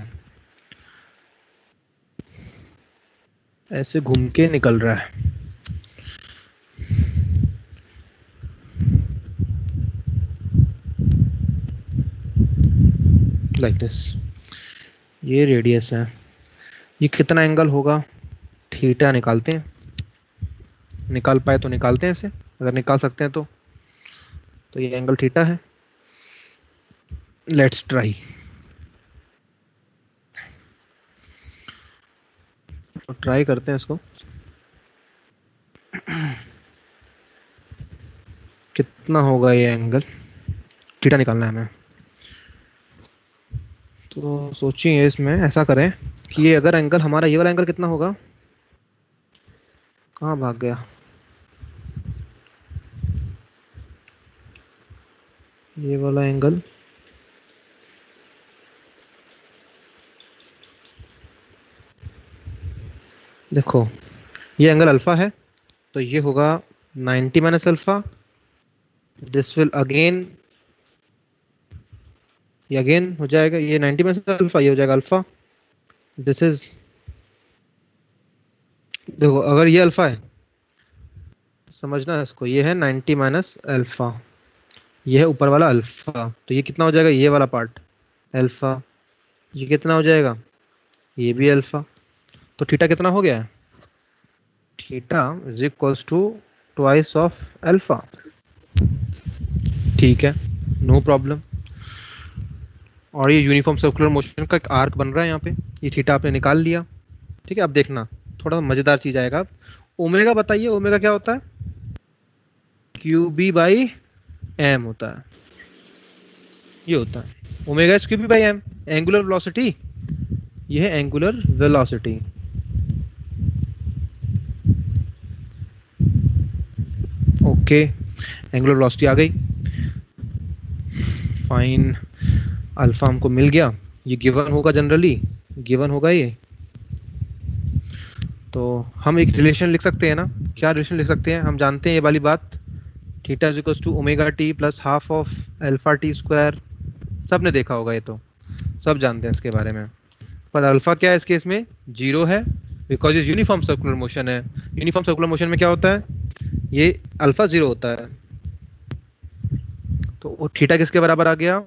ऐसे घूम के निकल रहा है। लाइक दिस, ये रेडियस है। ये कितना एंगल होगा? थीटा निकालते हैं, निकाल पाए तो निकालते हैं इसे, अगर निकाल सकते हैं तो ये एंगल थीटा है। Let's try. तो ट्राई करते हैं इसको, कितना होगा ये एंगल? थीटा निकालना है हमें। तो सोचिए इसमें ऐसा करें कि ये अगर एंगल हमारा, ये वाला एंगल कितना होगा? कहाँ भाग गया? ये वाला एंगल, देखो ये एंगल अल्फा है, तो ये होगा 90 minus alpha. This will again, ये अगेन हो जाएगा, ये 90 माइनस अल्फा, ये हो जाएगा अल्फा। दिस इज, देखो अगर ये अल्फा है, समझना है इसको, ये है 90 माइनस अल्फा, ये है ऊपर वाला अल्फा, तो ये कितना हो जाएगा, ये वाला पार्ट अल्फा। ये कितना हो जाएगा, ये भी अल्फा। तो थीटा कितना हो गया है, theta is equals to twice of alpha. ठीक है, नो प्रॉब्लम। और ये यूनिफॉर्म सर्कुलर मोशन का एक आर्क बन रहा है यहाँ पे, ये थीटा आपने निकाल लिया। ठीक है, अब देखना थोड़ा मजेदार चीज आएगा अब। ओमेगा बताइए, ओमेगा क्या होता है, क्यू बी बाई एम होता है, ये होता है omega is Q B by M. Angular velocity, ये है angular velocity. Okay, angular velocity आ गई, फाइन। अल्फा हमको मिल गया, ये गिवन होगा, जनरली गिवन होगा ये। तो हम एक रिलेशन लिख सकते हैं ना, क्या रिलेशन लिख सकते हैं, हम जानते हैं ये वाली बात, theta is equals to omega T plus half of alpha T square. सब ने देखा होगा ये तो, सब जानते हैं इसके बारे में। पर अल्फा क्या है इस केस में, जीरो है, बिकॉज ये यूनिफॉर्म सर्कुलर मोशन है। यूनिफॉर्म सर्कुलर मोशन में क्या होता है, ये अल्फा जीरो होता है। तो वो थीटा किसके बराबर आ गया,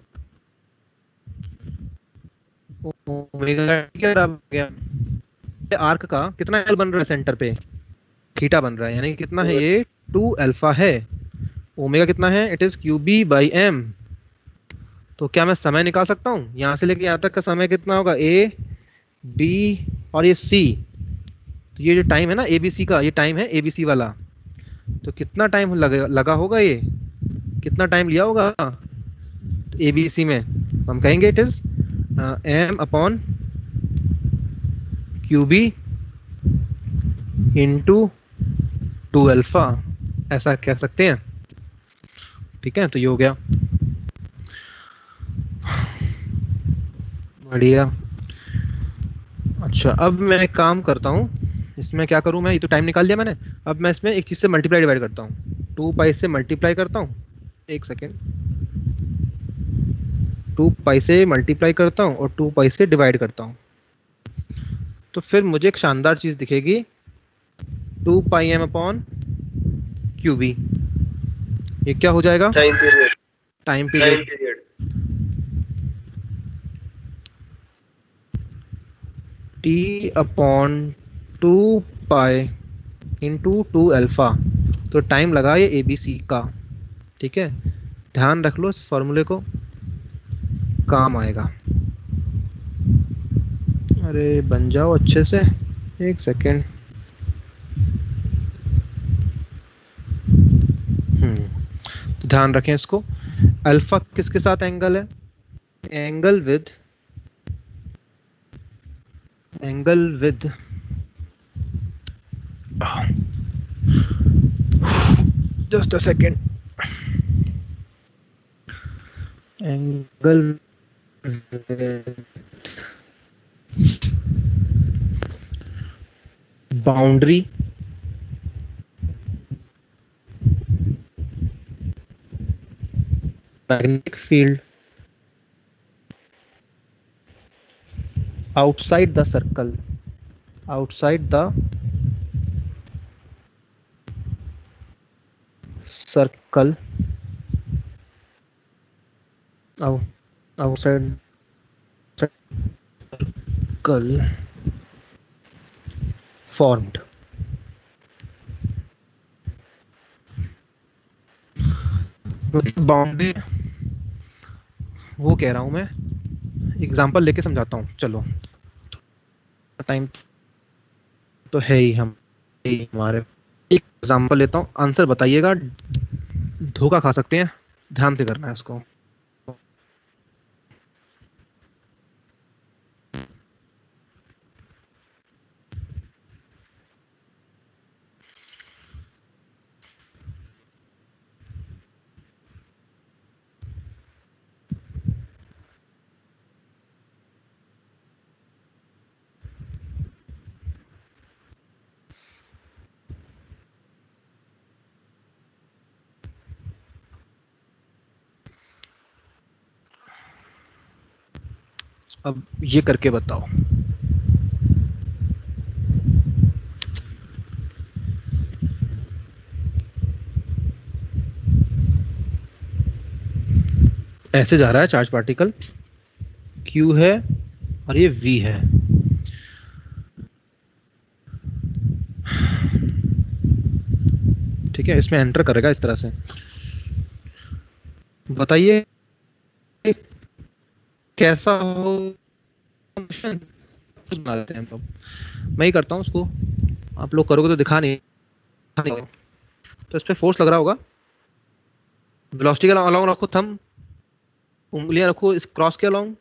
ओमेगा टी के बराबर आ गया। आर्क का कितना एंगल बन रहा है सेंटर पे, थीटा बन रहा है, यानी कि कितना है ये, 2 अल्फा है। ओमेगा कितना है, it is Q B by M. तो क्या मैं समय निकाल सकता हूँ, यहाँ से लेके यहाँ तक का समय कितना होगा, ए बी और ये सी। तो ये जो टाइम है ना एबीसी का, ये टाइम है एबीसी वाला, तो कितना टाइम लगा होगा, ये कितना टाइम लिया होगा तो एबीसी में, तो हम कहेंगे it is M upon Q B into 2 alpha, ऐसा कह सकते हैं। ठीक है, तो ये हो गया, बढ़िया। अच्छा, अब मैं एक काम करता हूँ, इसमें क्या करूँ मैं, ये तो टाइम निकाल लिया मैंने, अब मैं इसमें एक चीज़ से मल्टीप्लाई डिवाइड करता हूँ, 2 पाई से मल्टीप्लाई करता हूँ, एक सेकेंड, 2 पाई से मल्टीप्लाई करता हूँ और 2 पाई से डिवाइड करता हूँ, तो फिर मुझे एक शानदार चीज़ दिखेगी, 2 pi M upon Q B. ये क्या हो जाएगा, time period, time time period, period. T upon 2 pi into 2 alpha. तो टाइम लगा ये ए बी सी का। ठीक है, ध्यान रख लो इस फॉर्मूले को, काम आएगा। अरे बन जाओ अच्छे से, एक सेकेंड। तो ध्यान रखें इसको, अल्फा किसके साथ एंगल है, angle with, angle with, just a second, angle boundary magnetic field outside the circle, outside the circle, out, outside circle formed। Boundary, वो कह रहा हूं मैं, एग्जांपल लेके समझाता हूँ, चलो टाइम तो है ही, हम ही हमारे, एक एग्जांपल लेता हूँ, आंसर बताइएगा, धोखा खा सकते हैं, ध्यान से करना है इसको। अब ये करके बताओ। ऐसे जा रहा है चार्ज पार्टिकल, Q है और ये V है। ठीक है, इसमें एंटर करेगा इस तरह से। बताइए कैसा हो, बना देते हैं हम लोग। मैं ही करता हूँ उसको, आप लोग करोगे तो दिखा नहीं होगा। तो इस पे फोर्स लग रहा होगा, वेलोसिटी के अलोंग रखो, थंब उंगलियां रखो इस क्रॉस के अलोंग,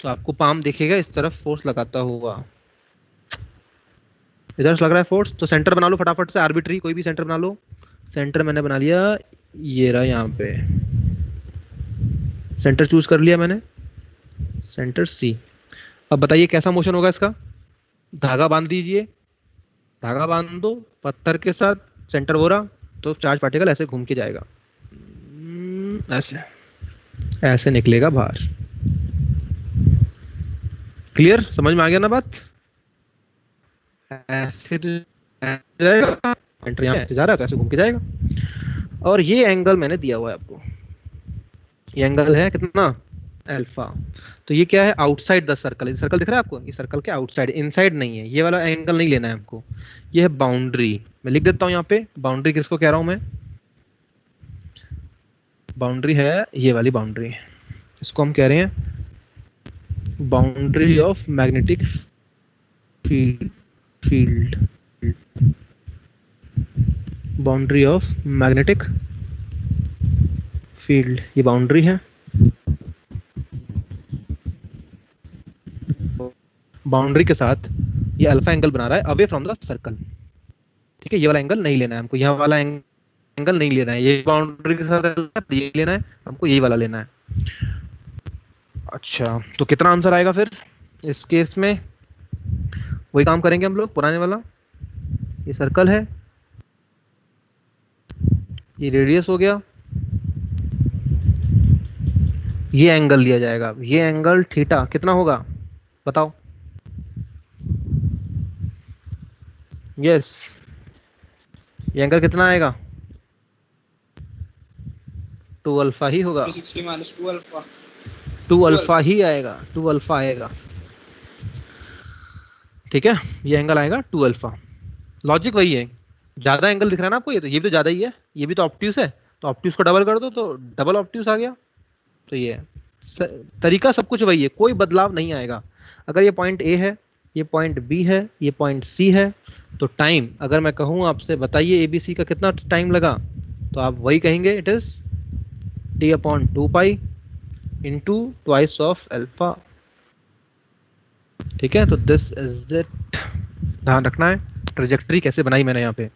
तो आपको पाम दिखेगा इस तरफ फोर्स लगाता हुआ। इधर से लग रहा है फोर्स, तो सेंटर बना लो फटाफट से, आर्बिट्री कोई भी सेंटर बना लो। सेंटर मैंने बना लिया, ये रहा यहाँ पे सेंटर चूज कर लिया मैंने, सेंटर C। अब बताइए कैसा मोशन होगा इसका। धागा बांध दीजिए, धागा बांध दो पत्थर के साथ, सेंटर हो रहा, तो चार्ज पार्टिकल ऐसे घूम के जाएगा, ऐसे ऐसे निकलेगा बाहर। क्लियर, समझ में आ गया ना बात। ऐसे तो जाएगा, एंटर यहाँ से जा रहा है तो ऐसे घूम के जाएगा। और ये एंगल मैंने दिया हुआ है आपको, ये एंगल है कितना, अल्फा। तो ये क्या है, आउटसाइड द सर्कल। ये सर्कल दिख रहा है आपको, ये सर्कल के आउटसाइड, इनसाइड नहीं है, ये वाला एंगल नहीं लेना है हमको। ये है बाउंड्री, मैं लिख देता हूँ यहाँ पे। बाउंड्री किसको कह रहा हूँ मैं, बाउंड्री है ये वाली बाउंड्री, इसको हम कह रहे हैं boundary of magnetic field, boundary of magnetic field, ये बाउंड्री है। बाउंड्री के साथ ये अल्फा एंगल बना रहा है अवे फ्रॉम द सर्कल। ठीक है, ये वाला एंगल नहीं लेना है हमको, यहाँ वाला एंगल नहीं लेना है, ये बाउंड्री के साथ ये लेना है हमको, यही वाला लेना है। अच्छा, तो कितना आंसर आएगा फिर इस केस में, वही काम करेंगे हम लोग पुराने वाला। ये सर्कल है, ये रेडियस हो गया, ये एंगल लिया जाएगा, ये एंगल थीटा कितना होगा बताओ। यस, ये एंगल कितना आएगा, 2 अल्फा ही होगा, 360 minus 2 alpha 2 अल्फा ही आएगा, 2 अल्फा आएगा। ठीक है, ये एंगल आएगा 2 अल्फा। लॉजिक वही है, ज्यादा एंगल दिख रहा है ना आपको, ये तो ये भी तो ज्यादा ही है, ये भी तो ऑब्ट्यूस है, तो ऑब्ट्यूस को डबल कर दो तो डबल ऑब्ट्यूस आ गया। तो ये तरीका सब कुछ वही है, कोई बदलाव नहीं आएगा। अगर ये पॉइंट A है, ये पॉइंट B है, ये पॉइंट C है, तो टाइम अगर मैं कहूँ आपसे बताइए ABC का कितना टाइम लगा, तो आप वही कहेंगे it is T/2 into twice of alpha. ठीक है, तो दिस इज इट, ध्यान रखना है। ट्रेजेक्ट्री कैसे बनाई मैंने यहाँ पे,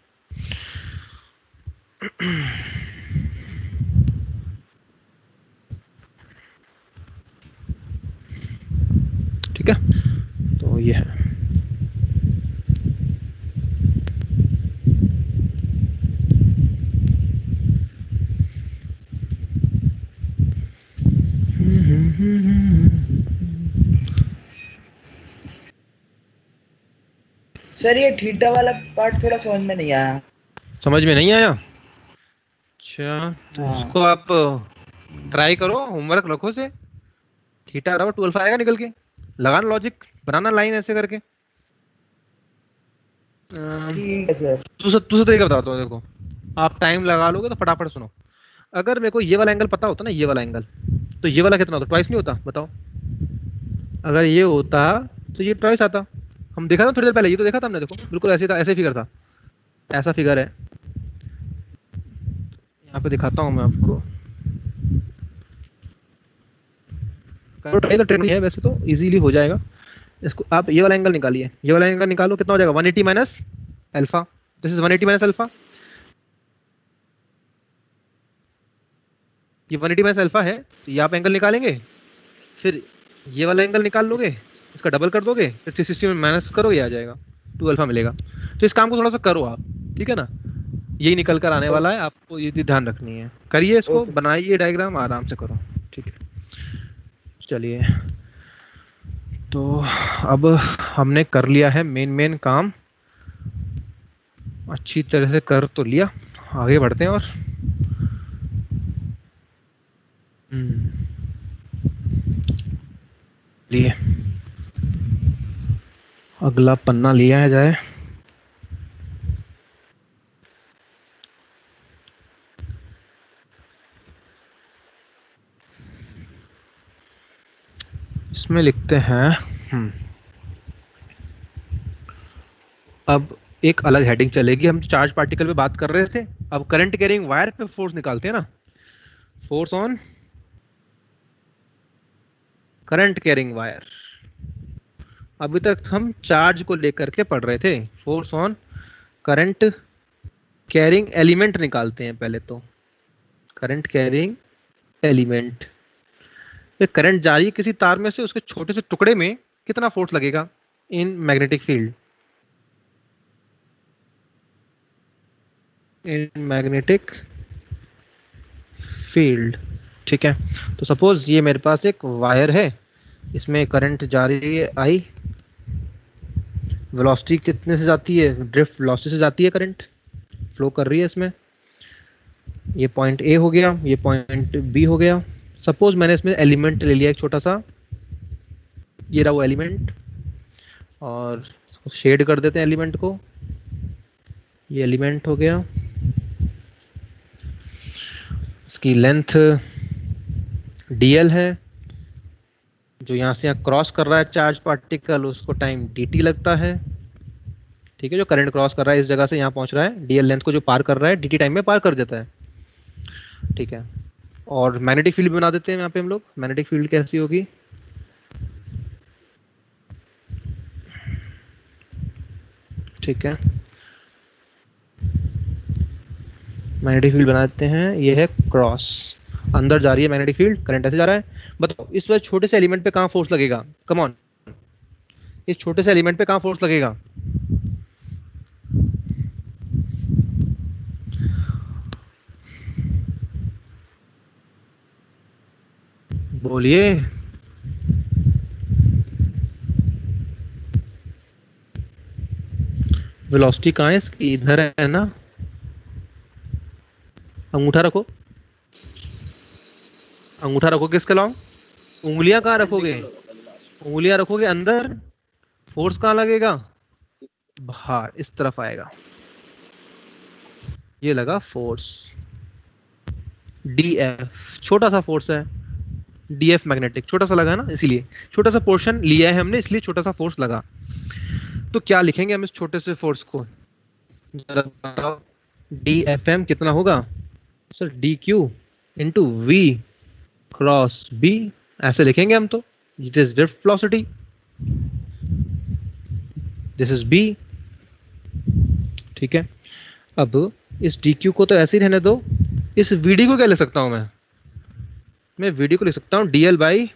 ठीक है, तो ये है। सर ये थीटा वाला पार्ट थोड़ा समझ में नहीं आया। समझ में नहीं आया, अच्छा तो हाँ। इसको आप ट्राई करो, होमवर्क रखो से, थीटा बराबर 2 अल्फा आएगा निकल के, लगाना लॉजिक, बनाना लाइन ऐसे करके। ठीक है सर। दूसरा तरीका बताता हूँ, देखो आप टाइम लगा लोगे तो फटाफट सुनो। अगर मेरे को ये वाला एंगल पता होता ना, ये वाला एंगल, तो ये वाला कितना होता, ट्वाइस नहीं होता, बताओ। अगर ये होता तो ये ट्वाइस आता, हम देखा था थोड़ी देर पहले, ये तो देखा था हमने, देखो बिल्कुल ऐसे था, ऐसे फिगर था, ऐसा फिगर है। यहाँ पे दिखाता हूँ मैं आपको, ट्राई, तो ट्रेंड है वैसे तो इजीली हो जाएगा। इसको आप ये वाला एंगल निकालिए, ये वाला एंगल निकालो, कितना हो जाएगा 180 minus alpha, this is 180 minus alpha, ये 180 माइनस अल्फा है, तो ये आप एंगल निकालेंगे, फिर ये वाला एंगल निकाल लोगे, इसका डबल कर दोगे, फिर 360 में माइनस करोगे, आ जाएगा 2 अल्फा मिलेगा। तो इस काम को थोड़ा सा करो आप, ठीक है ना, यही निकल कर आने वाला है, आपको ये ध्यान रखनी है। करिए इसको, बनाइए डायग्राम, आराम से करो, ठीक है। चलिए तो अब हमने कर लिया है मेन काम, अच्छी तरह से कर तो लिया। आगे बढ़ते हैं और लिए अगला पन्ना लिया जाए। इसमें लिखते हैं अब एक अलग हेडिंग चलेगी। हम चार्ज पार्टिकल पे बात कर रहे थे, अब करंट कैरिंग वायर पे फोर्स निकालते हैं ना। Force on current carrying wire. अभी तक हम चार्ज को लेकर के पढ़ रहे थे, force on current carrying element निकालते हैं पहले। तो करंट कैरिंग एलिमेंट पे करंट जारी है किसी तार में से, उसके छोटे से टुकड़े में कितना फोर्स लगेगा in magnetic field, in magnetic field. ठीक है, तो सपोज ये मेरे पास एक वायर है, इसमें करंट जा रही है आई, वेलोसिटी कितने से जाती है, ड्रिफ्ट वेलोसिटी से जाती है, करंट फ्लो कर रही है इसमें। ये पॉइंट ए हो गया, ये पॉइंट बी हो गया। सपोज मैंने इसमें एलिमेंट ले लिया एक छोटा सा, ये रहा वो एलिमेंट, और शेड कर देते हैं एलिमेंट को। ये एलिमेंट हो गया, इसकी लेंथ dl है, जो यहाँ से यहाँ क्रॉस कर रहा है चार्ज पार्टिकल, उसको टाइम dt लगता है। ठीक है, जो करंट क्रॉस कर रहा है इस जगह से यहाँ पहुंच रहा है, dl लेंथ को जो पार कर रहा है dt टाइम में पार कर देता है। ठीक है, और मैग्नेटिक फील्ड बना देते हैं यहाँ पे हम लोग। मैग्नेटिक फील्ड कैसी होगी, ठीक है, मैग्नेटिक फील्ड बना देते हैं। ये है क्रॉस, अंदर जा रही है मैग्नेटिक फील्ड, करंट ऐसे जा रहा है। बताओ इस वजह छोटे से एलिमेंट पे कहाँ फोर्स लगेगा, कम ऑन, इस छोटे से एलिमेंट पे कहाँ फोर्स लगेगा। बोलिए, वेलोसिटी कहाँ है इसकी, इधर है ना। अंगूठा रखो, अंगूठा रखो किसके लॉन्ग, उंगलियां कहाँ रखोगे, उंगलियां रखोगे अंदर, फोर्स कहाँ लगेगा, बाहर इस तरफ आएगा। ये लगा फोर्स df, छोटा सा फोर्स है df, मैग्नेटिक छोटा सा लगा है ना, इसीलिए छोटा सा पोर्शन लिया है हमने, इसलिए छोटा सा फोर्स लगा। तो क्या लिखेंगे हम इस छोटे से फोर्स को, जरा बताओ। dfm कितना होगा sir, dq into v cross b, ऐसे लिखेंगे हम। तो it is drift velocity, this is b। ठीक है, अब इस dq को तो ऐसे ही रहने दो, इस vd को क्या ले सकता हूं मैं vd को लिख सकता हूं dl बाई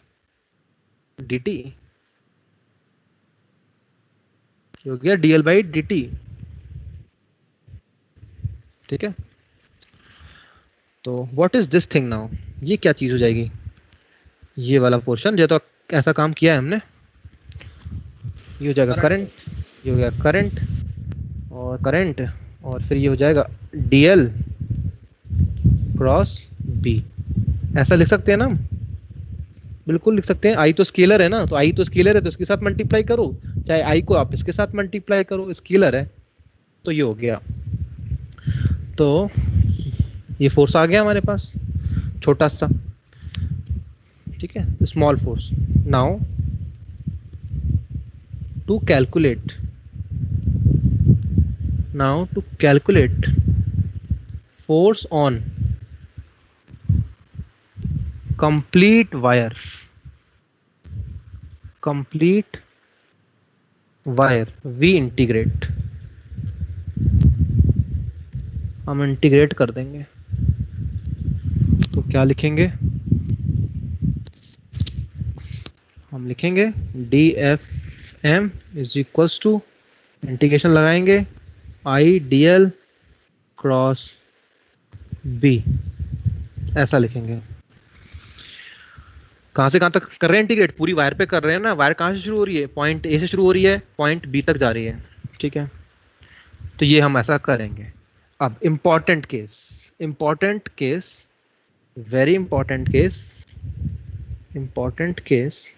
dt, हो गया dl बाई dt। ठीक है, तो what is this thing now, ये क्या चीज हो जाएगी, ये वाला पोर्शन, जो तो ऐसा काम किया है हमने, ये हो जाएगा करंट, ये हो गया करंट और करंट, और फिर ये हो जाएगा dl क्रॉस b। ऐसा लिख सकते हैं ना, बिल्कुल लिख सकते हैं। आई तो स्केलर है ना, तो आई तो स्केलर है तो इसके साथ मल्टीप्लाई करो, चाहे आई को आप इसके साथ मल्टीप्लाई करो, स्केलर है। तो ये हो गया, तो ये फोर्स आ गया हमारे पास छोटा सा। ठीक है, small force. Now to calculate, now to calculate force on complete wire, complete wire, we integrate, हम इंटीग्रेट कर देंगे। तो क्या लिखेंगे, हम लिखेंगे dfm is equals to, integration लगाएंगे आई dl क्रॉस b, ऐसा लिखेंगे। कहाँ से कहाँ तक कर रहे हैं इंटीग्रेट, पूरी वायर पे कर रहे हैं ना, वायर कहाँ से शुरू हो रही है, पॉइंट ए से शुरू हो रही है, पॉइंट बी तक जा रही है, ठीक है। तो ये हम ऐसा करेंगे। अब important case, very important case,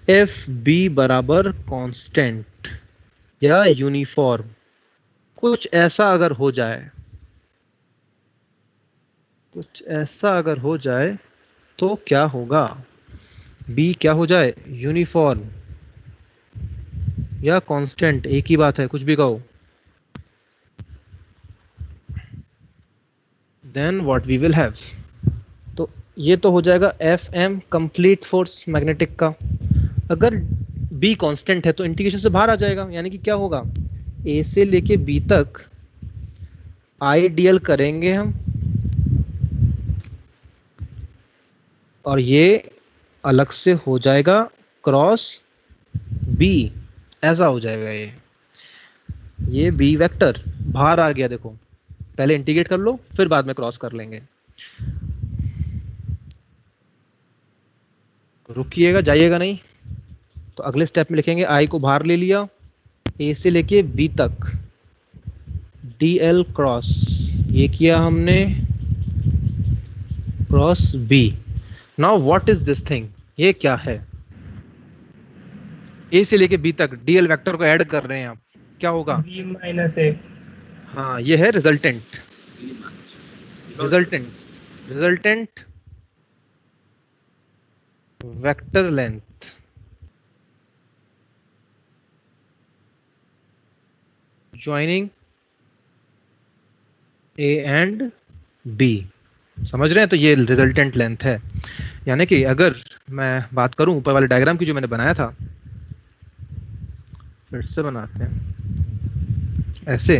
F B बराबर कांस्टेंट या यूनिफॉर्म, कुछ ऐसा अगर हो जाए तो क्या होगा, बी क्या हो जाए, यूनिफॉर्म या कांस्टेंट, एक ही बात है, कुछ भी कहो, then what we will have. तो ये तो हो जाएगा F M complete force magnetic का। अगर बी कांस्टेंट है तो इंटीग्रेशन से बाहर आ जाएगा, यानी कि क्या होगा, ए से लेके बी तक आईडियल करेंगे हम, और ये अलग से हो जाएगा क्रॉस बी, ऐसा हो जाएगा ये बी वेक्टर बाहर आ गया। देखो पहले इंटीग्रेट कर लो, फिर बाद में क्रॉस कर लेंगे। रुकिएगा, जाइएगा नहीं। तो अगले स्टेप में लिखेंगे आई को बाहर ले लिया, ए से लेके बी तक डी एल क्रॉस, ये किया हमने cross B. Now what is this thing, ये क्या है, ए से लेके बी तक डीएल वेक्टर को ऐड कर रहे हैं आप, क्या होगा, b माइनस ए। हाँ ये है resultant vector length, joining A and B, समझ रहे हैं। तो ये रिजल्टेंट लेंथ है, यानी कि अगर मैं बात करूं ऊपर वाले डायग्राम की जो मैंने बनाया था, फिर से बनाते हैं ऐसे,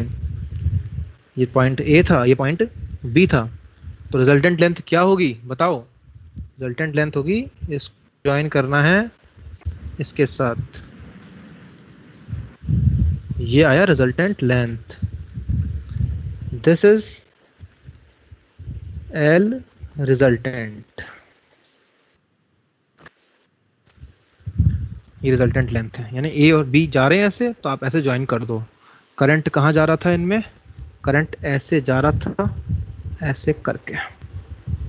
ये पॉइंट ए था, ये पॉइंट बी था, तो रिजल्टेंट लेंथ क्या होगी बताओ, रिजल्टेंट लेंथ होगी, इसको ज्वाइन करना है इसके साथ, ये आया resultant length, this is L resultant, ये रिजल्टेंट लेंथ है, यानी ए और बी जा रहे हैं ऐसे, तो आप ऐसे ज्वाइन कर दो। करंट कहाँ जा रहा था इनमें, करंट ऐसे जा रहा था, ऐसे करके,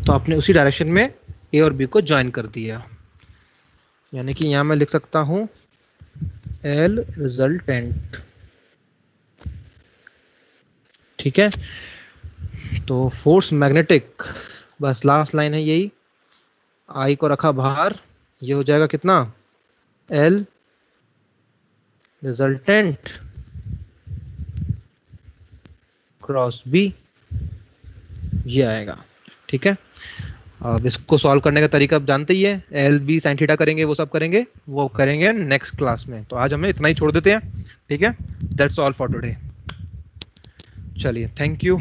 तो आपने उसी डायरेक्शन में ए और बी को ज्वाइन कर दिया, यानी कि यहाँ मैं लिख सकता हूँ एल रिजल्टेंट, ठीक है। तो फोर्स मैग्नेटिक, बस लास्ट लाइन है यही, आई को रखा बाहर, ये हो जाएगा कितना, एल रिजल्टेंट क्रॉस बी, ये आएगा, ठीक है। अब इसको सॉल्व करने का तरीका आप जानते ही है, एल बी साइन थीटा करेंगे, वो सब करेंगे, वो करेंगे नेक्स्ट क्लास में। तो आज हमें इतना ही छोड़ देते हैं, ठीक है। दैट्स ऑल फॉर टुडे, चलिए, थैंक यू।